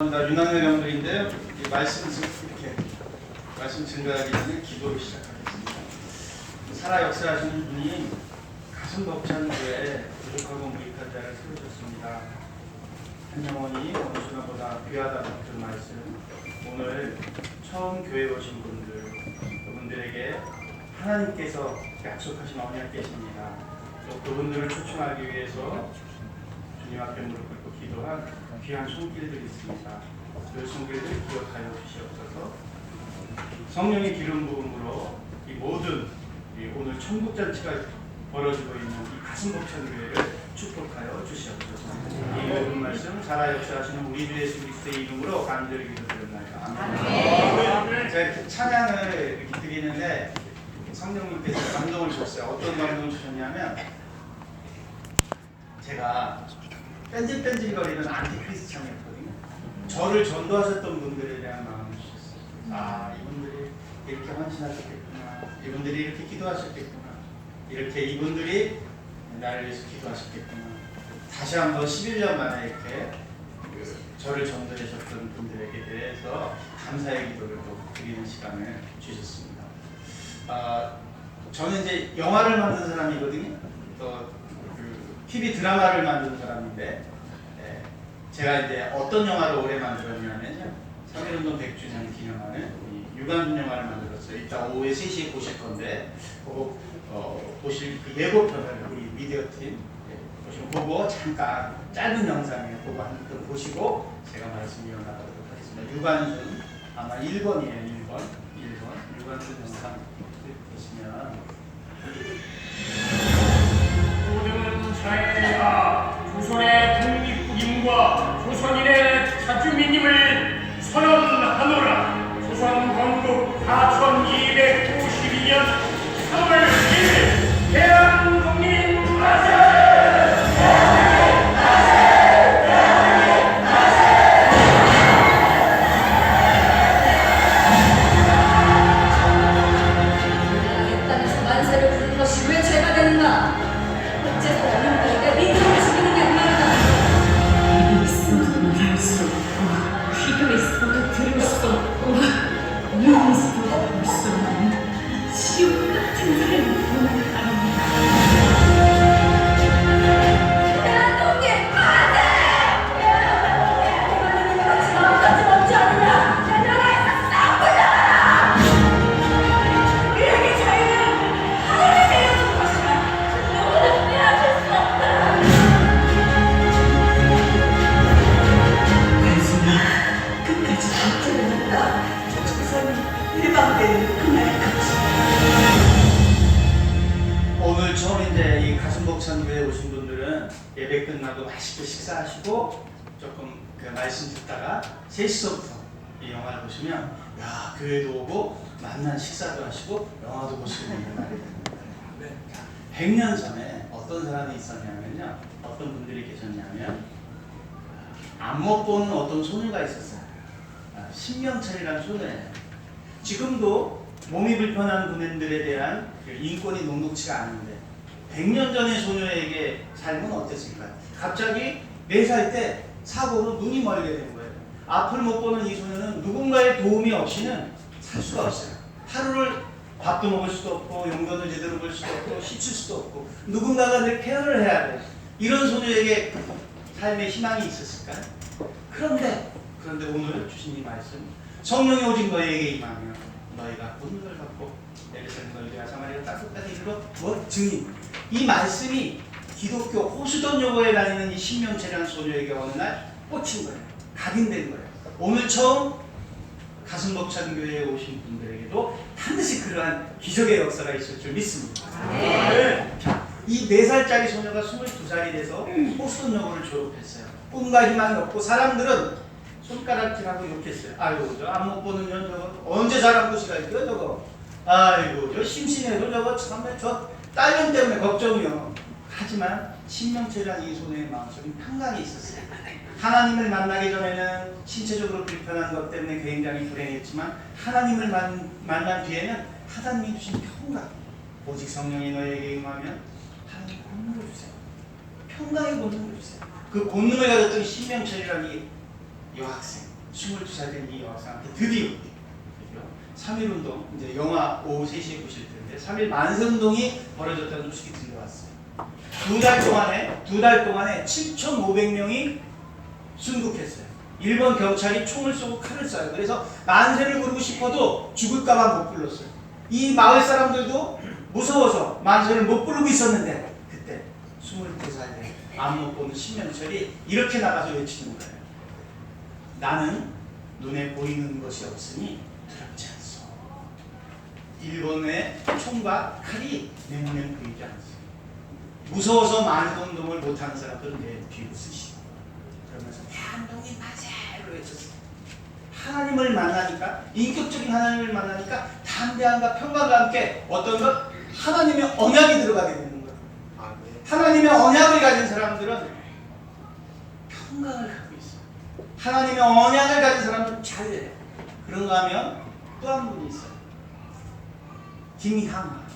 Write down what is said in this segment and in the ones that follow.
윤학열 영들인데요. 말씀 증거하기 전에 기도를 시작하겠습니다. 살아 역사하시는 분이 가슴 벅찬 교회에 부족하고 무익한 자를 세우셨습니다. 한 영혼이 어느 순간보다 귀하다 같은 말씀, 오늘 처음 교회에 오신 분들, 그분들에게 하나님께서 약속하신 언약 계십니다. 또 그분들을 초청하기 위해서 주님 앞에 무릎 꿇고 기도한 귀한 손길들이 있습니다. 그 손길들을 기억하여 주시옵소서. 성령의 기름 부음으로 이 모든 오늘 천국 잔치가 벌어지고 있는 이 가슴 벅찬 교회를 축복하여 주시옵소서. 이 모든 말씀 살아 역사하시는 우리 주 예수 그리스도의 이름으로 간절히 기도드립니다. 아멘. 제가 이렇게 찬양을 이렇게 드리는데 성령님께서 감동을 주셨어요. 어떤 감동을 주셨냐면, 제가 뺀질뺀질거리는 안티크리스찬이었거든요. 저를 전도하셨던 분들에 대한 마음을 주셨어요. 아, 이분들이 이렇게 헌신하셨겠구나, 이분들이 이렇게 기도하셨겠구나, 이렇게 이분들이 나를 위해서 기도하셨겠구나. 다시 한번 11년 만에 이렇게 저를 전도하셨던 분들에게 대해서 감사의 기도를 또 드리는 시간을 주셨습니다. 저는 이제 영화를 만든 사람이거든요. 또 TV 드라마를 만든 사람인데, 제가 이제 어떤 영화를 오래 만들었냐면요, 3.1운동 100주년 기념하는 유관순 영화를 만들었어요. 이따 오후에 3시에 보실 건데, 그거 보실 그 예고편을 우리 미디어 팀 보시면 그거 잠깐 짧은 영상이에요. 그거 한번 보시고 제가 말씀 이어나가도록 하겠습니다. 유관순 아마 1번이에요. 1번 유관순 영상 보시면, 모든 자애가 조선의 독립국임과 조선인의 자주민임을 선언하노라. 조선 건국 4252년 3월 1일 대한국민 만세! 땅에서 만세를 부르는 것이 왜 죄가 되는가? 어째서 어른들에게 민족을 죽이는 게 얼마나? 입이 있어도 말할 수 없고, 귀가 있어도 들을 수 없고, 눈이 있어도 볼 수 없는 지옥 같은 삶을 보는 사람이다. 대한독립 만세! 대한독립 같이 마음까지 먹지 않으냐? 내 나라에서 싹 물러가라! 우리에게 자유는 하늘이 내려준 것이라 누구도 빼앗을 수 없다. 관순이 끝까지 버텨야 한다. 조선이 일방되는 그날까지. 오늘 처음 이제 이 가슴 벅찬 교회에 오신 분들은 예배 끝나고 맛있게 식사하시고 조금 그 말씀 듣다가 3시서부터 이 영화를 보시면, 야, 교회도 오고 만난 식사도 하시고 영화도 보시고 있는 날이 됩니다. 100년 전에 어떤 사람이 있었냐면요, 어떤 분들이 계셨냐면, 안 못 보는 어떤 소녀가 있었어요. 신명철이라는 소녀예요. 지금도 몸이 불편한 분들에 대한 인권이 녹록치가 않은데, 100년 전의 소녀에게 삶은 어땠을까요? 갑자기 4살 때 사고로 눈이 멀게 된 거예요. 앞을 못 보는 이 소녀는 누군가의 도움이 없이는 살 수가 없어요. 하루를 밥도 먹을 수도 없고, 용돈을 제대로 벌 수도 없고, 씻을 수도 없고, 누군가가 늘 케어를 해야 돼요. 이런 소녀에게 삶의 희망이 있었을까요? 그런데 오늘 주신 이 말씀, 성령이 오직 너희에게 임하며 너희가 모든 걸 갖고 예루살렘 너희가 사마리아 땅끝까지 이르러 증인. 이 말씀이 기독교 호수돈 여고에 다니는 이 신명철이라는 소녀에게 어느 날 꽂힌 거예요. 각인된 거예요. 오늘 처음 가슴 벅찬 교회에 오신 분들에게도 반드시 그러한 기적의 역사가 있을 줄 믿습니다. 자, 이 4살짜리 소녀가 22살이 돼서 호수돈 여고를 졸업했어요. 꿈과 희망이 없고, 사람들은 손가락질하고 욕했어요. 아이고, 저 안 못 보는 년 저거 언제 자란 곳이가 있겨 저거. 아이고, 저 심심해도 저거 참에 저 딸년 때문에 걱정이요. 하지만 신명철이라는 이 소녀의 마음속에 평강이 있었어요. 하나님을 만나기 전에는 신체적으로 불편한 것 때문에 굉장히 불행했지만, 하나님을 만난 뒤에는 하나님이 주신 평강, 오직 성령이 너에게 임하면 하나님 권능을 주세요. 평강의 권능을 주세요. 그 권능을 가졌던 신명철이라는 이 여학생, 22살 된 이 여학생한테 드디어 3.1운동, 이제 영화 오후 3시에 보실 텐데 3.1 만세운동이 벌어졌다는 소식이 들려왔어요. 두 달 동안에 7,500명이 순국했어요. 일본 경찰이 총을 쏘고 칼을 쏴요. 그래서 만세를 부르고 싶어도 죽을까봐 못 불렀어요. 이 마을 사람들도 무서워서 만세를 못 부르고 있었는데 그때 22살 된 안못 보는 신명철이 이렇게 나가서 외치는 거예요. 나는 눈에 보이는 것이 없으니 두렵지 않소. 일본의 총과 칼이 내 눈에 보이지 않소. 무서워서 만세운동을 못하는 사람들은 내 뒤로 쓰시오. 그러면서 대한민국이 만세로 외쳤어요. 하나님을 만나니까, 인격적인 하나님을 만나니까 담대함과 평강과 함께 어떤 것? 하나님의 언약이 들어가게 되는 거예요. 하나님의 언약을 가진 사람들은 평강을 갖고 있어요. 하나님의 언약을 가진 사람들은 잘 돼요. 그런가 하면 또 한 분이 있어요. 김향아.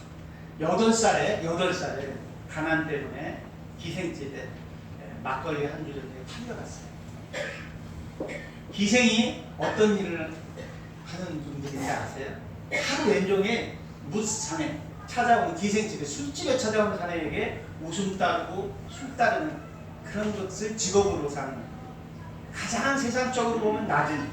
8살에 가난 때문에 기생집에 막걸리 한 주전에 팔려갔어요. 기생이 어떤 일을 하는 분들인지 아세요? 하루 왼종일 무스창에 찾아오는 기생집에 술집에 찾아오는 사람에게 웃음 따르고 술 따르는 그런 것을 직업으로 사는 가장 세상적으로 보면 낮은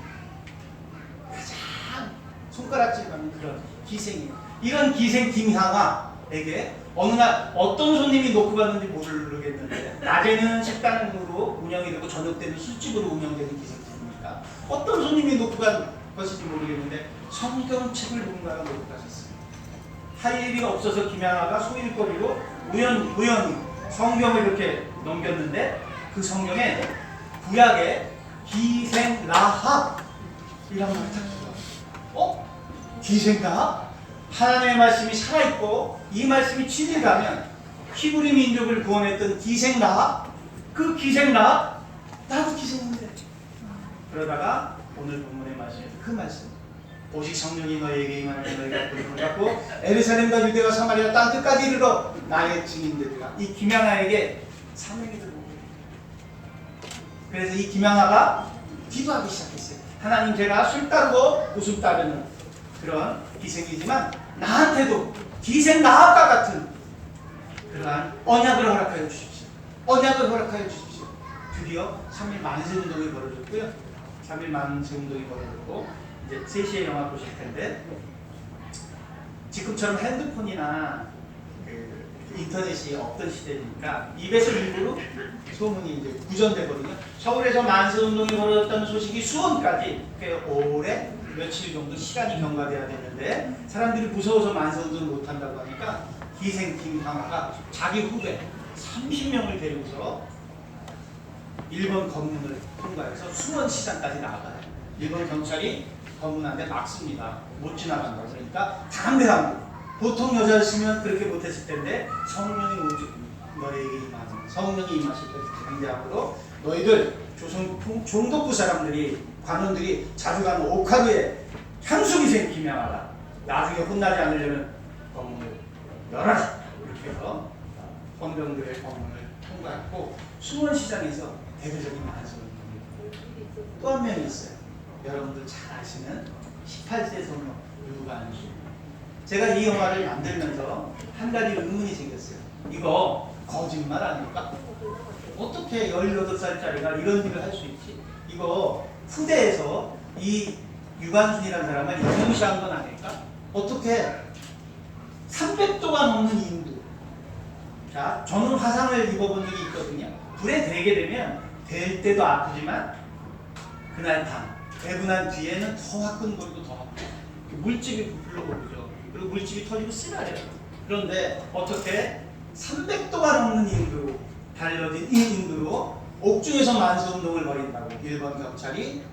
가장 손가락질 받는 그런 기생이에요. 이런 기생 김향아에게 어느 날 어떤 손님이 놓고 갔는지 모르겠는데 낮에는 식당으로 운영이 되고 저녁 때는 술집으로 운영되는 기생집입니까? 어떤 손님이 놓고 간 것인지 모르겠는데 성경책을 누군가가 놓고 가셨어요. 할 일이 없어서 김향아가 소일거리로 우연히 성경을 이렇게 넘겼는데 그 성경에 구약에 기생라합 이란 말이 딱 들어요. 기생라합? 하나님의 말씀이 살아있고 이 말씀이 진리라면 히브리 민족을 구원했던 기생라합, 그 기생라합 나도 기생인데. 그러다가 오늘 본문의 말씀에서 그 말씀, 오직 성령이 너에게 임하면 너희가 부름을 받고 에르사렘과 유대와 사마리아 땅 끝까지 이르러 나의 증인되리라. 이 김향아에게 사명이 들어오고, 그래서 이 김향아가 기도하기 시작했어요. 하나님, 제가 술 따르고 웃음 따르는 그런 기생이지만 나한테도 기생라합과 같은 그러한 언약을 허락하여 주십시오. 언약을 허락하여 주십시오. 드디어 3.1 만세운동이 벌어졌고요. 3.1 만세운동이 벌어졌고 이제 3시에 영화 보실 텐데, 지금처럼 핸드폰이나 인터넷이 없던 시대니까 입에서 입으로 소문이 이제 구전되거든요. 서울에서 만세운동이 벌어졌다는 소식이 수원까지 꽤 오래 며칠 정도 시간이 경과돼야 되는데 사람들이 무서워서 만세운동을 못한다고 하니까 기생 김향아가 자기 후배 30명을 데리고서 일본 검문을 통과해서 수원시장까지 나가요. 일본 경찰이 검문한데 막습니다. 못 지나간다고. 그러니까 담대하고, 보통 여자였으면 그렇게 못했을 텐데 성령이 오직 너에게 임하는, 성령이 임하실 때 담대함으로 너희들 조선 종독부 사람들이, 관원들이 자주 가는 옥하루에 향수기생 김향아다. 나중에 혼나지 않으려면 검문을 열어라. 이렇게 해서 헌병들의 검문을 통과했고 수원시장에서 대대적인 만세운동이 또 한 명이 있어요. 여러분들 잘 아시는 18세 소녀 유관순. 제가 이 영화를 만들면서 한 가지 의문이 생겼어요. 이거 거짓말 아닐까? 어떻게 18살짜리가 이런 일을 할 수 있지? 이거 후대에서 이 유관순이라는 사람을 인용시한 건 아닐까? 어떻게 300도가 넘는 인도. 자, 저는 화상을 입어본 적이 있거든요. 불에 대게 되면 될 때도 아프지만 그날 밤 대고 난 뒤에는 더 화끈거리고 더 아프고 물집이 부풀러 오르죠. 그리고 물집이 터지고 쓰라려요. 그런데 어떻게 300도가 넘는 인도로 달려진 이 인도로 옥중에서 만세운동을 벌인다고 일본 경찰이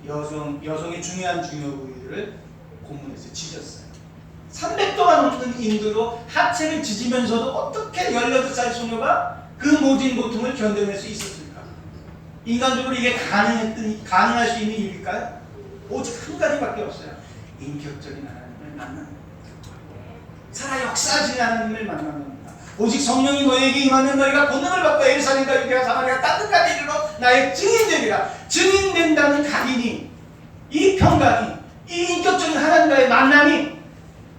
여성의 중요한 중요 부위들을 고문해서 지졌어요. 300도가 넘는 인도로 하체를 지지면서도 어떻게 18살 소녀가 그 모든 고통을 견뎌낼 수 있었을까? 인간적으로 이게 가능할 수 있는 일일까요? 오직 한 가지밖에 없어요. 인격적인 하나님을 만나는, 살아 역사하시는 하나님을 만나는 겁니다. 오직 성령이 너에게 임하면 너희가 권능을 받고 예루살렘과 유대와 사마리아 땅 끝까지 이르러 나의 증인되리라. 증인된다는 각인이 평강이, 이 인격적인 하나님과의 만남이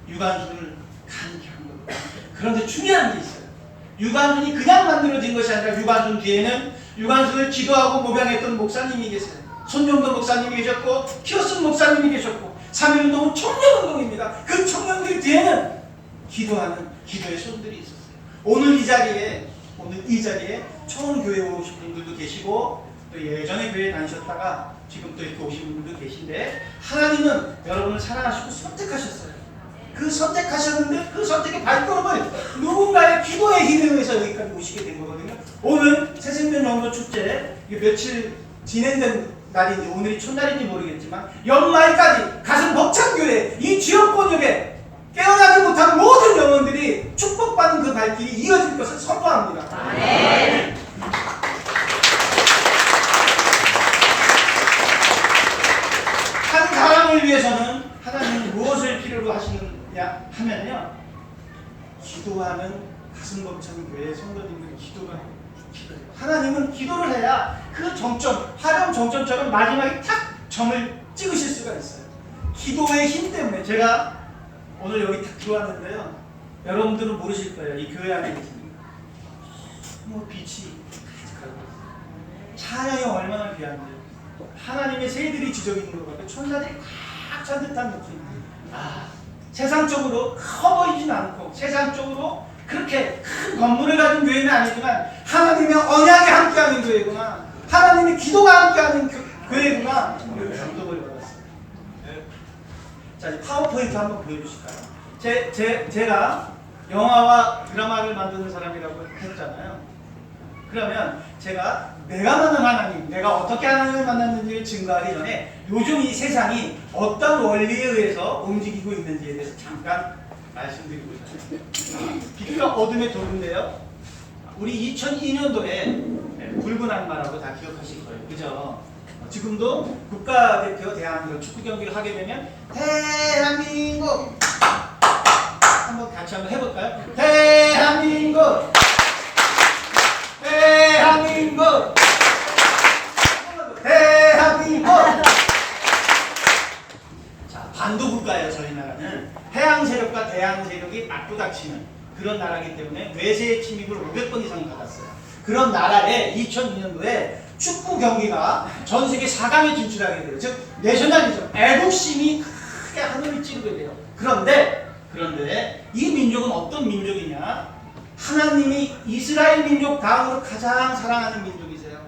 유관순을 가능케 한 거예요. 그런데 중요한 게 있어요. 유관순이 그냥 만들어진 것이 아니라 유관순 뒤에는 유관순을 기도하고 목양했던 목사님이 계세요. 손정도 목사님이 계셨고 키어슨 목사님이 계셨고 3.1운동은 청년운동입니다. 그 청년들 뒤에는 기도하는 기도의 손들이 있었어요. 오늘 이 자리에 초원교회 오신 분들도 계시고 또 예전에 교회 다니셨다가 지금 또 이렇게 오신 분들도 계신데 하나님은 여러분을 사랑하시고 선택하셨어요. 그 선택하셨는데 그 선택의 발걸음을 누군가의 기도의 힘에 의해서 여기까지 오시게 된 거거든요. 오늘 새생명연도 축제 며칠 진행된 날인지 오늘이 첫날인지 모르겠지만 연말까지 가슴 벅찬 교회 이 지역 권역에 깨어나지 못한 모든 영혼들이 축복받는 그 발길이 이어질 것을 선포합니다. 네. 한 사람을 위해서는 하나님은 무엇을 필요로 하시느냐 하면요, 기도하는 가슴 벅찬 교회 성도님들이 기도가 필요해요. 하나님은 기도를 해야 그 정점, 화려한 정점처럼 마지막에 탁 점을 찍으실 수가 있어요. 기도의 힘 때문에. 제가 오늘 여기 딱 들어왔는데요, 여러분들은 모르실 거예요. 이 교회 안에 계십니다. 빛이 가득하고 찬양이 얼마나 귀한데요. 하나님의 새들이 지저귀 있는 것 같고 천사들이 꽉 찬 듯한 느낌. 세상적으로 커 보이진 않고 세상적으로 그렇게 큰 건물을 가진 교회는 아니지만 하나님의 언약이 함께하는 교회구나, 하나님의 기도가 함께하는 교회구나, 이런 감동을 받았어요. 자, 이제 파워포인트 한번 보여주실까요? 제가 영화와 드라마를 만드는 사람이라고 했잖아요. 그러면 제가 내가 만난 하나님, 내가 어떻게 하나님을 만났는지를 증거하기 전에 요즘 이 세상이 어떤 원리에 의해서 움직이고 있는지에 대해서 잠깐 말씀드리고 있어요. 빛과 어둠의 도구인데요. 우리 2002년도에 붉은 악마라고 다 기억하실 거예요. 그죠? 지금도 국가대표 대한민국 축구 경기를 하게 되면 대한민국 한번 같이 한번 해볼까요? 대한민국 대한민국 대한민국. 자, 반도 국가예요. 저희 나라는 해양 세력과 대양 세력이 맞부닥치는 그런 나라이기 때문에 외세의 침입을 500번 이상 받았어요. 그런 나라에 2002년도에 축구 경기가 전 세계 4강에 진출하게 돼요. 즉 내셔널리즘, 애국심이 크게 하늘을 찌르게 돼요. 그런데 이 민족은 어떤 민족이냐? 하나님이 이스라엘 민족 다음으로 가장 사랑하는 민족이세요.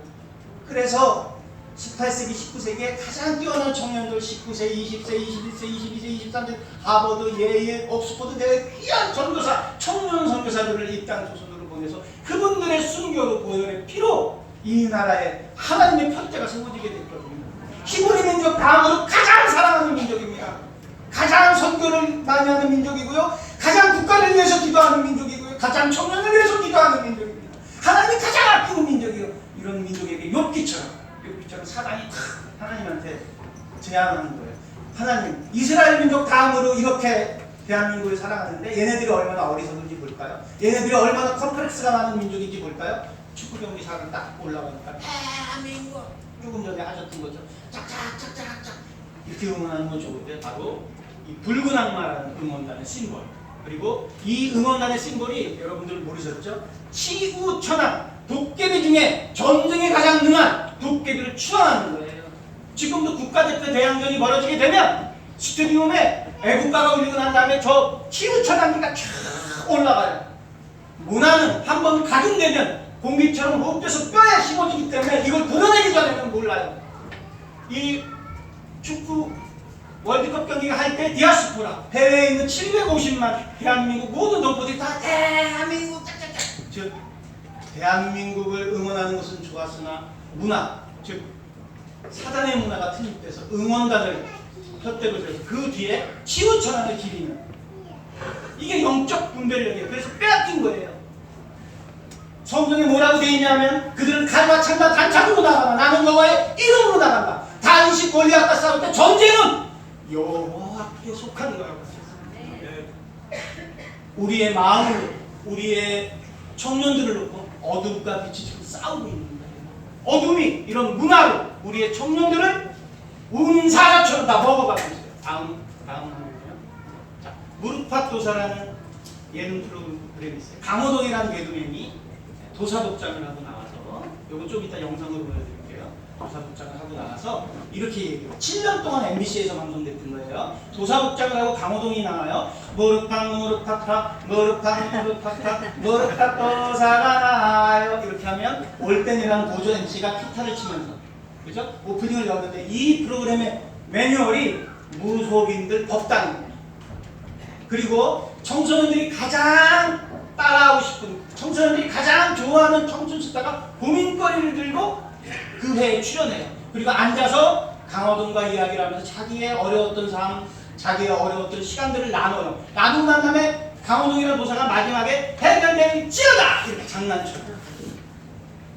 그래서 18세기, 19세기에 가장 뛰어난 청년들 19세, 20세, 21세, 22세, 23세 하버드, 예일, 옥스퍼드 대회 귀한 전도사, 청년 선교사들을 이 땅 조선으로 보내서 그분들의 순교로 보혈의 피로 이 나라에 하나님의 편대가 세워지게 됐거든요. 히브리 민족 다음으로 가장 사랑하는 민족입니다. 가장 선교를 많이 하는 민족이고요. 가장 국가를 위해서 기도하는 민족이고요. 가장 청년을 위해서 기도하는 민족입니다. 하나님이 가장 아끼는 민족이요. 이런 민족에게 욥기처럼 사단이 하나님한테 제안하는 거예요. 하나님, 이스라엘 민족 다음으로 이렇게 대한민국을 사랑하는데 얘네들이 얼마나 어리석은지 볼까요? 얘네들이 얼마나 컴플렉스가 많은 민족인지 볼까요? 축구 경기 사람 딱 올라가니까 대한민국 조금 전에 하셨던 것처럼 짝짝짝짝짝 이렇게 응원하는 건 좋은데 바로 이 붉은 악마라는 응원단의 심볼, 그리고 이 응원단의 심볼이 여러분들 모르셨죠? 치우천왕, 도깨비 중에 전쟁에 가장 능한 도깨비를 추앙하는 거예요. 지금도 국가대표 대항전이 벌어지게 되면 스테디움에 애국가가 울리고 난 다음에 저 치우천왕기가 쫙 올라가요. 문화는 한번 각인되면 공기처럼 호흡돼서 뼈에 심어지기 때문에 이걸 드러내기 전에는 몰라요. 이 축구 월드컵 경기가 할 때 디아스포라, 해외에 있는 750만 대한민국 모든 동포들이 다 대한민국 짝짝짝, 즉 대한민국을 응원하는 것은 좋았으나 문화, 즉 사단의 문화가 투입돼서 응원단을 혓대고 들여서 그 뒤에 치우천왕을 기리는, 이게 영적 분별력이에요. 그래서 빼앗긴 거예요. 성경에 뭐라고 되어 있냐면 그들은 칼과 창과 단창으로 나간다. 나는 여호와의 이름으로 나간다. 다윗이 골리앗과 싸울 때 전쟁은 여호와께 속한 거라고 하셨어요. 우리의 마음을, 우리의 청년들을 놓고 어둠과 빛이 지금 싸우고 있는 거예요. 어둠이 이런 문화로 우리의 청년들을 온 사람처럼 다 먹어가고 있어요. 다음 화면이요. 자, 무릎팍도사라는 예능 프로그램이 있어요. 강호동이라는 개그맨이 도사복장을 하고 나와서, 요거 좀 이따 영상으로 보여드릴게요. 도사복장을 하고 나와서 이렇게 얘기해요. 7년 동안 MBC에서 방송됐던 거예요. 도사복장을 하고 강호동이 나와요. 무릎팍 무릎팍팍 무릎팍 무릎팍팍 무릎팍 도사가 나와요. 이렇게 하면 올땐이라는 보조 MC가 기타를 치면서, 그죠? 오프닝을 여는데, 이 프로그램의 매뉴얼이 무속인들 법당입니다. 그리고 청소년들이 가장 따라하고 싶은, 청소년들이 가장 좋아하는 청춘 스타가 고민거리를 들고 그 회에 출연해요. 그리고 앉아서 강호동과 이야기를 하면서 자기의 어려웠던 삶, 자기의 어려웠던 시간들을 나눠요. 나누고 난 다음에 강호동이라는 도사가 마지막에 해결되지어다! 이렇게 장난쳐요.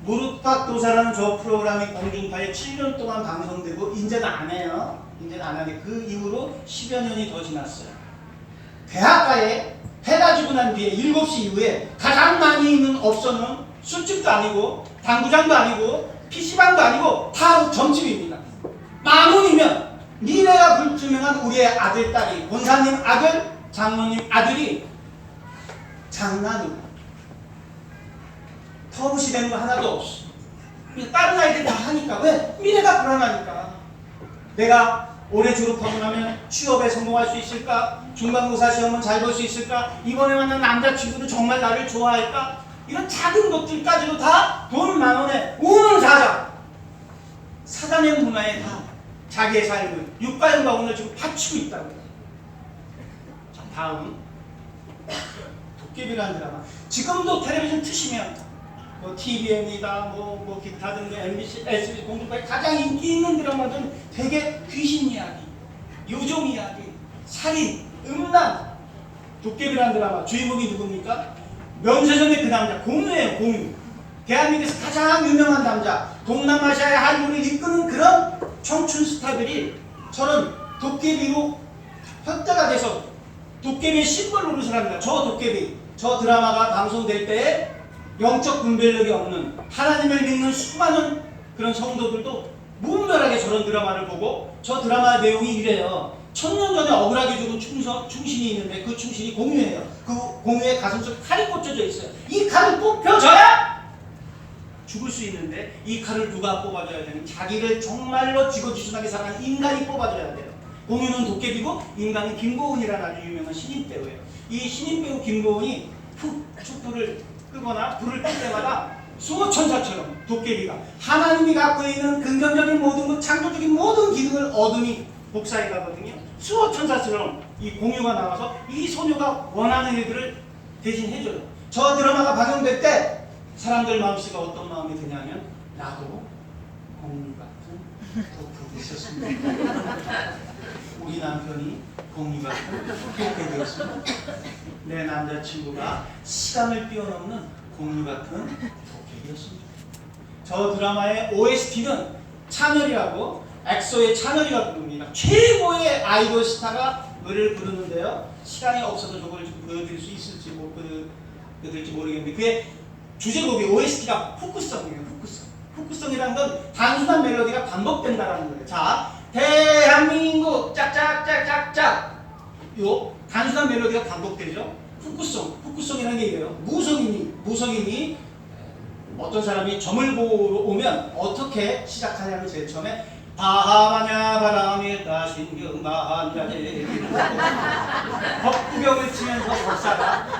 무릎팍도사라는 저 프로그램이 공중파에 7년 동안 방송되고 이제는 안 해요. 이제는 안 하는데 그 이후로 10여 년이 더 지났어요. 대학가에 해가 지고 난 뒤에 7시 이후에 가장 많이 있는 업소는 술집도 아니고 당구장도 아니고 PC방도 아니고 다 점집입니다. 10,000원이면 미래가 불투명한 우리의 아들, 딸이, 권사님 아들, 장로님 아들이 장난으로 터부시 되는 거 하나도 없이 다른 아이들이 다 하니까. 왜? 미래가 불안하니까. 내가 올해 졸업하고 나면 취업에 성공할 수 있을까? 중간고사 시험은 잘 볼 수 있을까? 이번에 만난 남자친구는 정말 나를 좋아할까? 이런 작은 것들까지도 다 돈 10,000원에 우는 사단의 문화에 다 자기의 삶을 육가연가원을 지금 바치고 있다고 해요. 자, 다음 도깨비라는 드라마. 지금도 텔레비전 트시면 뭐 TVN이다, 뭐 기타 등등 MBC, SBS 공중파에 가장 인기 있는 드라마들은 되게 귀신 이야기, 요정 이야기, 살인, 음란. 도깨비라는 드라마 주인공이 누굽니까? 면세점의 그 남자, 공유예요, 공유. 대한민국에서 가장 유명한 남자, 동남아시아의 한류를 이끄는 그런 청춘 스타들이 저런 도깨비로 확대가 돼서 도깨비의 심벌 노릇을 합니다. 저 도깨비, 저 드라마가 방송될 때에 영적 분별력이 없는, 하나님을 믿는 수많은 그런 성도들도 무분별하게 저런 드라마를 보고, 저 드라마 내용이 이래요. 1000년 전에 억울하게 죽은 충신이 있는데 그 충신이 공유예요. 그 공유의 가슴속에 칼이 꽂혀져 있어요. 이 칼을 뽑혀져야 죽을 수 있는데, 이 칼을 누가 뽑아줘야 되는? 자기를 정말로 지고지순하게 사랑하는 인간이 뽑아줘야 돼요. 공유는 도깨비고 인간은 김고은이라는 아주 유명한 신인 배우예요. 이 신인 배우 김고은이 촛불을 끄거나 불을 끌 때마다 수호천사처럼 도깨비가 하나님이 갖고 있는 긍정적인 모든 것, 창조적인 모든 기능을 어둠이 복사해 가거든요. 수호천사처럼 이 공유가 나와서 이 소녀가 원하는 일들을 대신 해줘요. 저 드라마가 방영될 때 사람들 마음씨가 어떤 마음이 드냐면, 나도 공유 같은 도깨비 있었습니다. 우리 남편이 공유 같은 도깨비였습니다. 내 남자친구가 시간을 뛰어넘는 공유 같은 도깨비였습니다. 저 드라마의 OST는 찬열이라고, 엑소의 찬열이가 부릅니다. 최고의 아이돌 스타가 노래를 부르는데요. 시간이 없어서 저걸 좀 보여드릴 수 있을지 못 보여드릴지 모르겠는데, 그의 주제곡이 OST가 후크성이에요. 후크성이라는 건 단순한 멜로디가 반복된다라는 거예요. 자, 대한민국 짝짝짝짝짝, 요 단순한 멜로디가 반복되죠. 후크성이라는 게 이래요. 무속인이 어떤 사람이 점을 보러 오면 어떻게 시작하냐면, 제일 처음에 바하마냐 바람에 따신 경마한자제 법구경을 치면서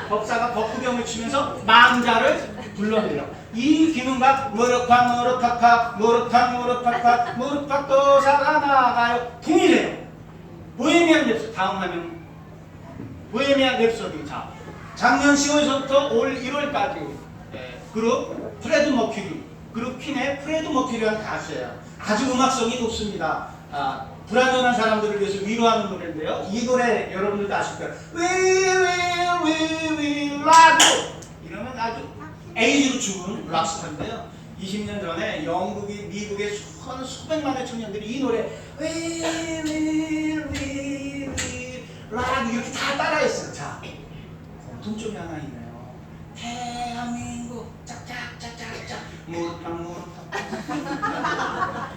법사가 법구경을 치면서 망자를 불러내요. 이 기능과 무릎팍팍팍 도사가 나가요 동일해요. 보헤미안 랩소디. 다음 화면 보헤미안 랩소디. 자, 작년 10월부터 올 1월까지 그룹 프레드 머큐리, 그룹 퀸의 프레드 머큐리라는 가수예요. 아주 음악성이 높습니다. 불안전한 사람들을 위해서 위로하는 노래인데요. 이 노래 여러분들도 아실 거예요. We will love you. 이러면 아주 에이즈로 죽은 락스타인데요. 20년 전에 영국이, 미국의 수백만의 청년들이 이 노래 We will love you 이렇게 다 따라했어요. 자, 공통점이 하나 있네요. 대한민국 무릎팍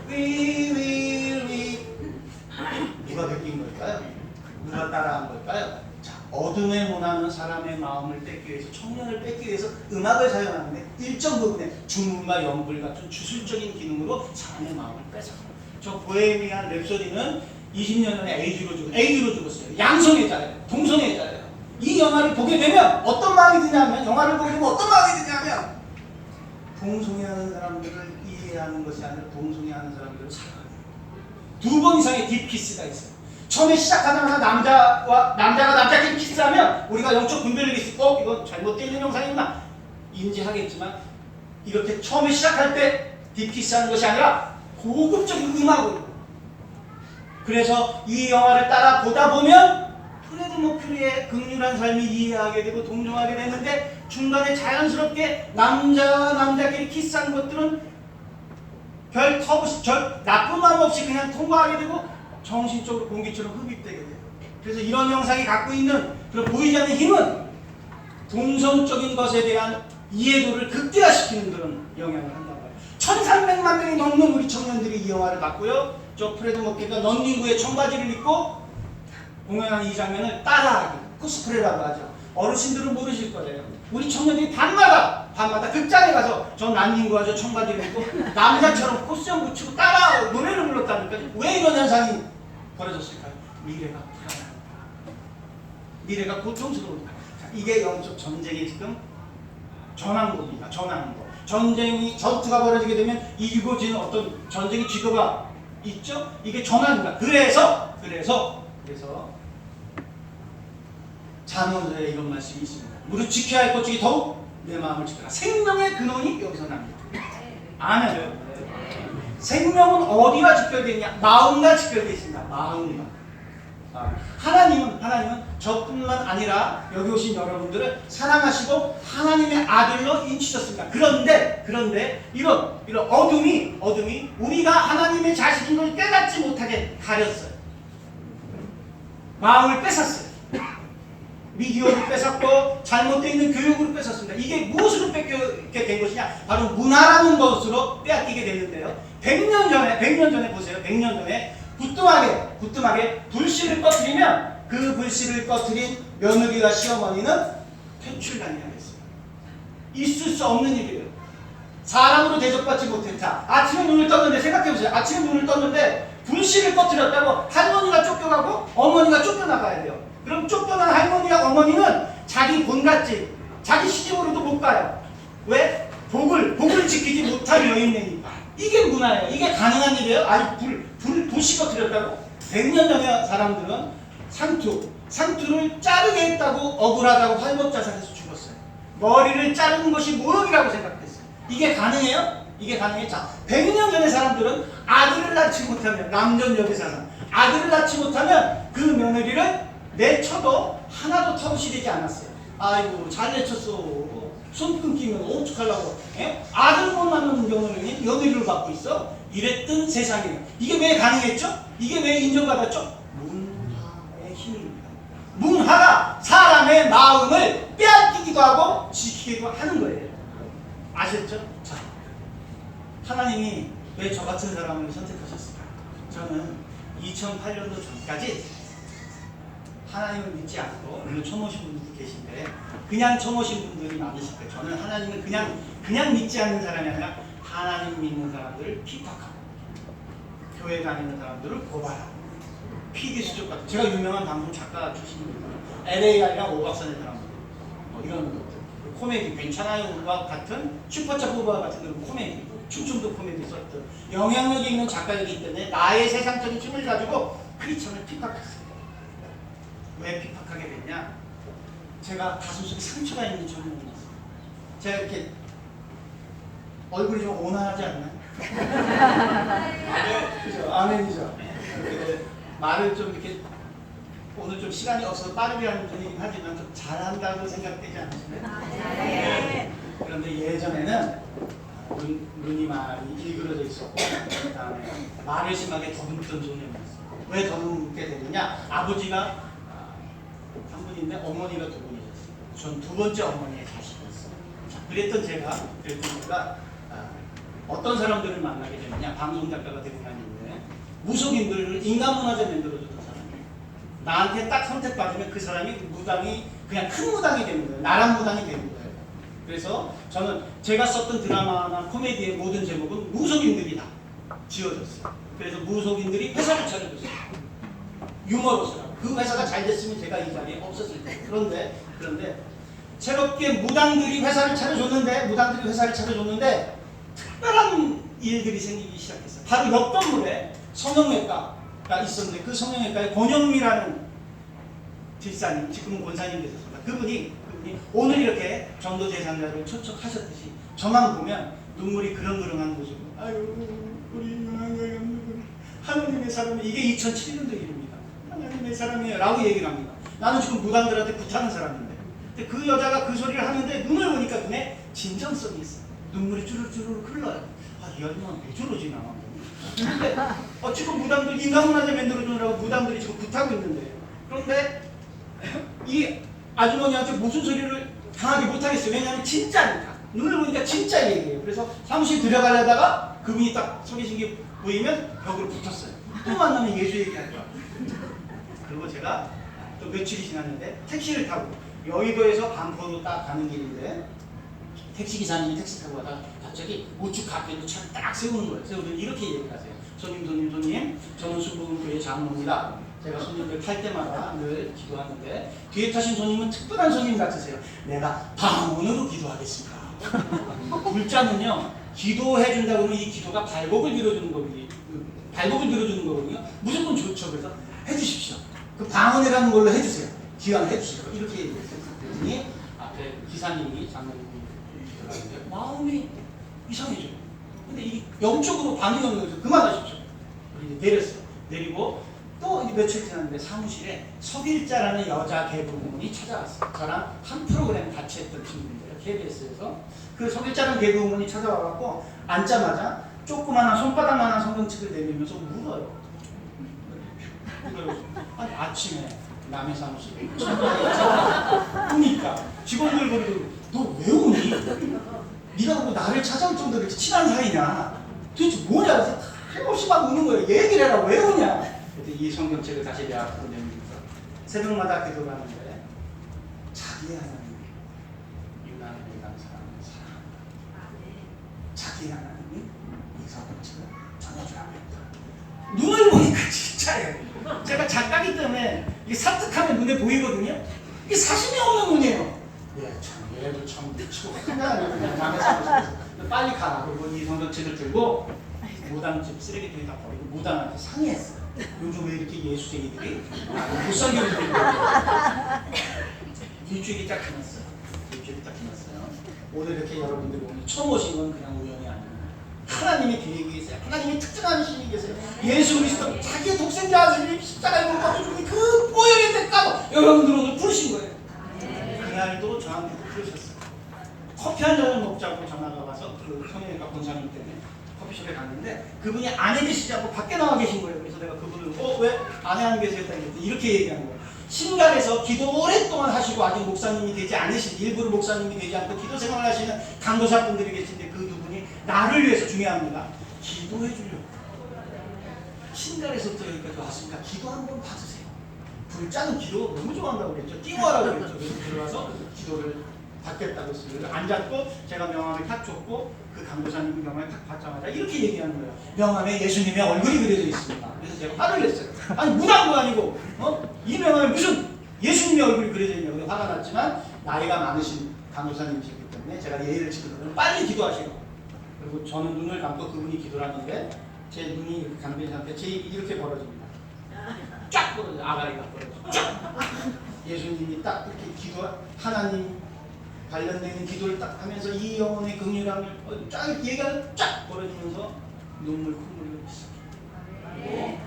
We will 누가 베낀 걸까요? 누가 따라한 걸까요? 자, 어둠의 문화는 사람의 마음을 뺏기 위해서, 청년을 뺏기 위해서 음악을 사용하는데 일정 부분의 주문과 연불 같은 주술적인 기능으로 사람의 마음을 뺏어. 저 보헤미안 랩소디는 20년 전에 AID로 죽었어요. 양성애자예요. 동성애자예요. 이 영화를 보게 되면 어떤 마음이 드냐면, 영화를 보게 되면 어떤 마음이 드냐면, 동성애하는 사람들을 이해하는 것이 아니라 동성애하는 사람들을 사랑하는. 2번 이상의 딥키스가 있어요. 처음에 시작하자마자 남자가 남자끼리 키스하면 우리가 영적 분별력이 있고, 이건 잘못되어 있는 영상이구나 인지하겠지만, 이렇게 처음에 시작할 때 딥키스하는 것이 아니라 고급적인 음악으로. 그래서 이 영화를 따라 보다 보면 프레드 머큐리의 극률한 삶이 이해하게 되고 동정하게 되는데, 중간에 자연스럽게 남자끼리 키스한 것들은 별 나쁜 마음 없이 그냥 통과하게 되고 정신적으로 공기처럼 흡입되게 돼요. 그래서 이런 영상이 갖고 있는 그런 보이지 않는 힘은 동성적인 것에 대한 이해도를 극대화시키는 그런 영향을 한단 말이에요. 1300만 명이 넘는 우리 청년들이 이 영화를 봤고요. 저 프레드 머큐리가 런닝구의 청바지를 입고 공연하는 이 장면을 따라하기, 코스프레라고 하죠. 어르신들은 모르실 거예요. 우리 청년들이 밤마다 극장에 가서 저 런닝구와 저 청바지를 입고 남자처럼 코스염 붙이고 따라 노래를 불렀다니까요. 왜 이런 현상이 벌어졌을까요? 미래가 불안합니다. 미래가 고통스러우니까. 이게 영적 전쟁의 지금 전환구입니다. 전환구. 전투가 벌어지게 되면 이루어지는 어떤 전쟁의 지도가 있죠? 이게 전환입니다. 그래서 잠언서에 이런 말씀이 있습니다. 무릇 지켜야 할 것 중에 더욱 내 마음을 지켜라. 생명의 근원이 여기서 납니다. 아멘. 생명은 어디와 직결되어 있냐? 마음과 직결되어 있습니다. 마음과. 하나님은 저뿐만 아니라 여기 오신 여러분들을 사랑하시고 하나님의 아들로 인치셨습니다. 그런데 이런 어둠이 우리가 하나님의 자식인 걸 깨닫지 못하게 가렸어요. 마음을 뺏었어요. 미디어를 뺏었고 잘못되어 있는 교육으로 뺏었습니다. 이게 무엇으로 뺏기게 된 것이냐? 바로 문화라는 것으로 빼앗기게 됐는데요. 100년 전에 보세요. 100년 전에 부뚜막에 불씨를 꺼뜨리면 그 불씨를 꺼뜨린 며느리와 시어머니는 퇴출당해야 했어요. 있을 수 없는 일이에요. 사람으로 대접받지 못해. 자, 아침에 눈을 떴는데 생각해보세요. 아침에 눈을 떴는데 불씨를 꺼뜨렸다고 할머니가 쫓겨가고 어머니가 쫓겨나가야 돼요. 그럼 쫓겨난 할머니와 어머니는 자기 본갓집, 자기 시집으로도 못 가요. 왜? 복을 지키지 못할 여인네니까. 이게 문화예요. 이게 가능한 일이에요. 아니 불씨 꺼뜨렸다고? 100년 전에 사람들은 상투를 자르게 했다고 억울하다고 활법자살해서 죽었어요. 머리를 자르는 것이 모욕이라고 생각했어요. 이게 가능해요? 이게 가능해요? 자, 100년 전에 사람들은 아들을 낳지 못하면, 남전 여비사상, 아들을 낳지 못하면 그 며느리를 내쳐도 하나도 터부시 되지 않았어요. 아이고 잘 내쳤어. 손 끊기면 어떡하려고. 아들 못 낳는 며느리를 받고 있어. 이랬던 세상이에요. 이게 왜 가능했죠? 이게 왜 인정받았죠? 문화의 힘입니다. 문화가 사람의 마음을 빼앗기기도 하고 지키기도 하는 거예요. 아셨죠? 자, 하나님이 왜 저 같은 사람을 선택하셨을까? 저는 2008년도 전까지 하나님을 믿지 않고, 물론 처음 오신 분들도 계신데 그냥 처음 오신 분들이 많으실 거예요. 저는 하나님을 그냥 믿지 않는 사람이 아니라 하나님 믿는 사람들을 핍박하고 교회 다니는 사람들을 고발하고 피디수족 같은, 제가 유명한 방송 작가 출신입니다. LAI랑 오박선의 사람들 이런 것들, 코미디 괜찮아요와 같은 슈퍼차 후보와 같은 그런 코미디, 충청도 코미디 썼던 영향력이 있는 작가이기 때문에 나의 세상적인 힘을 가지고 크리스천을 핍박했어요. 왜 핍박하게 됐냐? 제가 가슴속에 상처가 있는 청년이었어요. 제가 이렇게 얼굴이 좀 온화하지 않나요? 그죠? 아멘이죠. 말을 좀 이렇게 오늘 좀 시간이 없어서 빠르게 하는 편이긴 하지만 좀 잘한다고 생각되지 않으시나요? 네. 그런데 예전에는 눈이 많이 일그러져 있었고, 그 다음에 말을 심하게 더듬던 청년이었어요. 왜 더듬게 되느냐? 아버지가 한 분인데 어머니가 두 분이셨어요. 전 두 번째 어머니의 자식이었어요. 자, 그랬던 제가 어떤 사람들을 만나게 되느냐? 방송 작가가 되고 다니는데 무속인들을 인간문화재 만들어주던 사람. 나한테 딱 선택받으면 그 사람이 무당이 그냥 큰 무당이 되는 거예요. 나란 무당이 되는 거예요. 그래서 저는 제가 썼던 드라마나 코미디의 모든 제목은 무속인들이 다 지어졌어요. 그래서 무속인들이 회사를 차려줬어요. 유머로서라고. 그 회사가 잘 됐으면 제가 이 자리에 없었을 거예요. 그런데 새롭게 무당들이 회사를 차려줬는데 특별한 일들이 생기기 시작했어요. 바로 옆 건물에 성형외과가 있었는데 그 성형외과에 권영미라는 집사님, 지금은 권사님 되셨습니다. 그분이 오늘 이렇게 전도제상자를 초청하셨듯이 저만 보면 눈물이 그렁그렁한 모습으로 아유 우리 하나님의 사람이 이게 2007년도 일입니다. 하나님의 사람이에요 라고 얘기를 합니다. 나는 지금 무당들한테 구타는 사람인데 근데 그 여자가 그 소리를 하는데 눈을 보니까 눈에 진정성이 있어요. 눈물이 주르르 흘러요. 아, 이 아줌마는 왜 저러지 나. 근데 지금 무당들 인간문화재 만들어주느라고 무당들이 지금 구타고 있는데 그런데 이 아주머니한테 무슨 소리를 당하게 못하겠어요. 왜냐하면 진짜니까. 눈을 보니까 진짜 얘기예요. 그래서 사무실 들어가려다가 그분이 딱 서 계신 게 보이면 벽으로 붙었어요. 또 만나면 예수 얘기할 거야. 그리고 제가 또 며칠이 지났는데 택시를 타고 여의도에서 반포로 딱 가는 길인데 택시기사님이 택시 타고 가다가 갑자기 우측 갓길로 차를 딱 세우는 거예요. 세우더니 이렇게 얘기를 하세요. 손님, 저는 순복음교회 장로입니다. 제가 손님들 탈 때마다 늘 기도하는데 뒤에 타신 손님은 특별한 손님 같으세요. 내가 방언으로 기도하겠습니다. 불자는요 기도해 준다 그러면 이 기도가 발복을 빌어주는 거거든요. 무조건 좋죠. 그래서 해주십시오. 그 방언이라는 걸로 해주세요. 기왕 해주시고 이렇게 얘기했어요. 그랬더니 앞에 기사님이 장로님이 기도하는데 마음이 이상해져요. 근데 이 영적으로 반응이 오는 거죠. 그만하십시오. 이제 내렸어요. 내리고 또 며칠 지났는데 사무실에 석일자라는 여자 개그우먼이 찾아왔어요. 저랑 한 프로그램 같이 했던 친구인데요. KBS에서 그 석일자라는 개그우먼이 찾아와갖고 앉자마자 조그마한 손바닥만한 성경책을 내밀면서 울어요. 아니 아침에 남의 사무실에 그러니까 직원들 보고 너 왜 우니? 네가 뭐 나를 찾아올 정도로 이렇게 친한 사이냐? 도대체 뭐냐? 그래서 할없이 막 우는 거예요. 얘기를 해라. 왜 우냐? 이 성경책을 다시 내 앞으로 내밀면서 새벽마다 기도를 하는데 자기의 하나님이 유난히 내가 사람을 사랑한다. 자기의 하나님이 이 성경책을 전해주라고 했다. 눈을 보니까 진짜예요. 제가 작가기 때문에 이게 사특하면 눈에 보이거든요. 이게 사심이 없는 눈이에요. 얘도 참 미치고 그냥 남의 사무실에서 빨리 가라. 그리고 이 성경책을 들고 무당집 쓰레기통에 다 버리고 무당한테 상의했어요. 요즘 왜 이렇게 예수쟁이들이 못 살게 되는 거야? 일주일이 딱 지났어요. 오늘 이렇게 여러분들이 오늘 처음 오신 건 그냥 우연이 아니에요. 하나님의 계획이 계세요. 하나님의 특정한 신이 계세요. 예수 그리스도 자기의 독생자 아들이 십자가에 못 박혀 죽은 그 보혈의 대가로 여러분들 오늘 부르신 거예요. 그날도 저한테 부르셨어요. 커피 한 잔을 먹자고 전화가 와서 그 성형외과 권사님 때문에 커피숍에 갔는데 그분이 아내 계시지 않고 밖에 나와 계신 거예요. 그래서 내가 그분을 왜 아내 안 계세요? 이렇게 얘기한 거예요. 신갈에서 기도 오랫동안 하시고 아직 목사님이 되지 않으신 일부러 목사님이 되지 않고 기도 생활을 하시는 강도사분들이 계신데 그 두 분이 나를 위해서 중요합니다. 기도해 주려고 신갈에서부터 여기까지 왔으니까 기도 한번 봐주세요. 불자는 기도 너무 좋아한다고 그랬죠. 띄워하라고 그랬죠. 그래서 들어가서 기도를 받겠다고 했어요. 앉았고 제가 명함을 탁 줬고 그 강도사님 명함을 탁 받자마자 이렇게 얘기하는 거예요. 명함에 예수님의 얼굴이 그려져 있습니다. 그래서 제가 화를 냈어요. 아니 무당도 아니고 이 명함에 무슨 예수님의 얼굴이 그려져 있냐고 화가 났지만 나이가 많으신 강도사님이시기 때문에 제가 예의를 지키거든요. 빨리 기도하시라고. 그리고 저는 눈을 감고 그분이 기도를 하는데 제 눈이 이렇게 감긴 상태 제 입이 이렇게 벌어집니다. 쫙 벌어져요. 아가리가 벌어져요. 쫙! 예수님이 딱 이렇게 기도 하나님 관련되어 있는 기도를 딱 하면서 이 영혼의 긍휼함을 쫙 이렇게 얘기하면 쫙 벌어지면서 눈물 콧물이 흘리기 시작해요.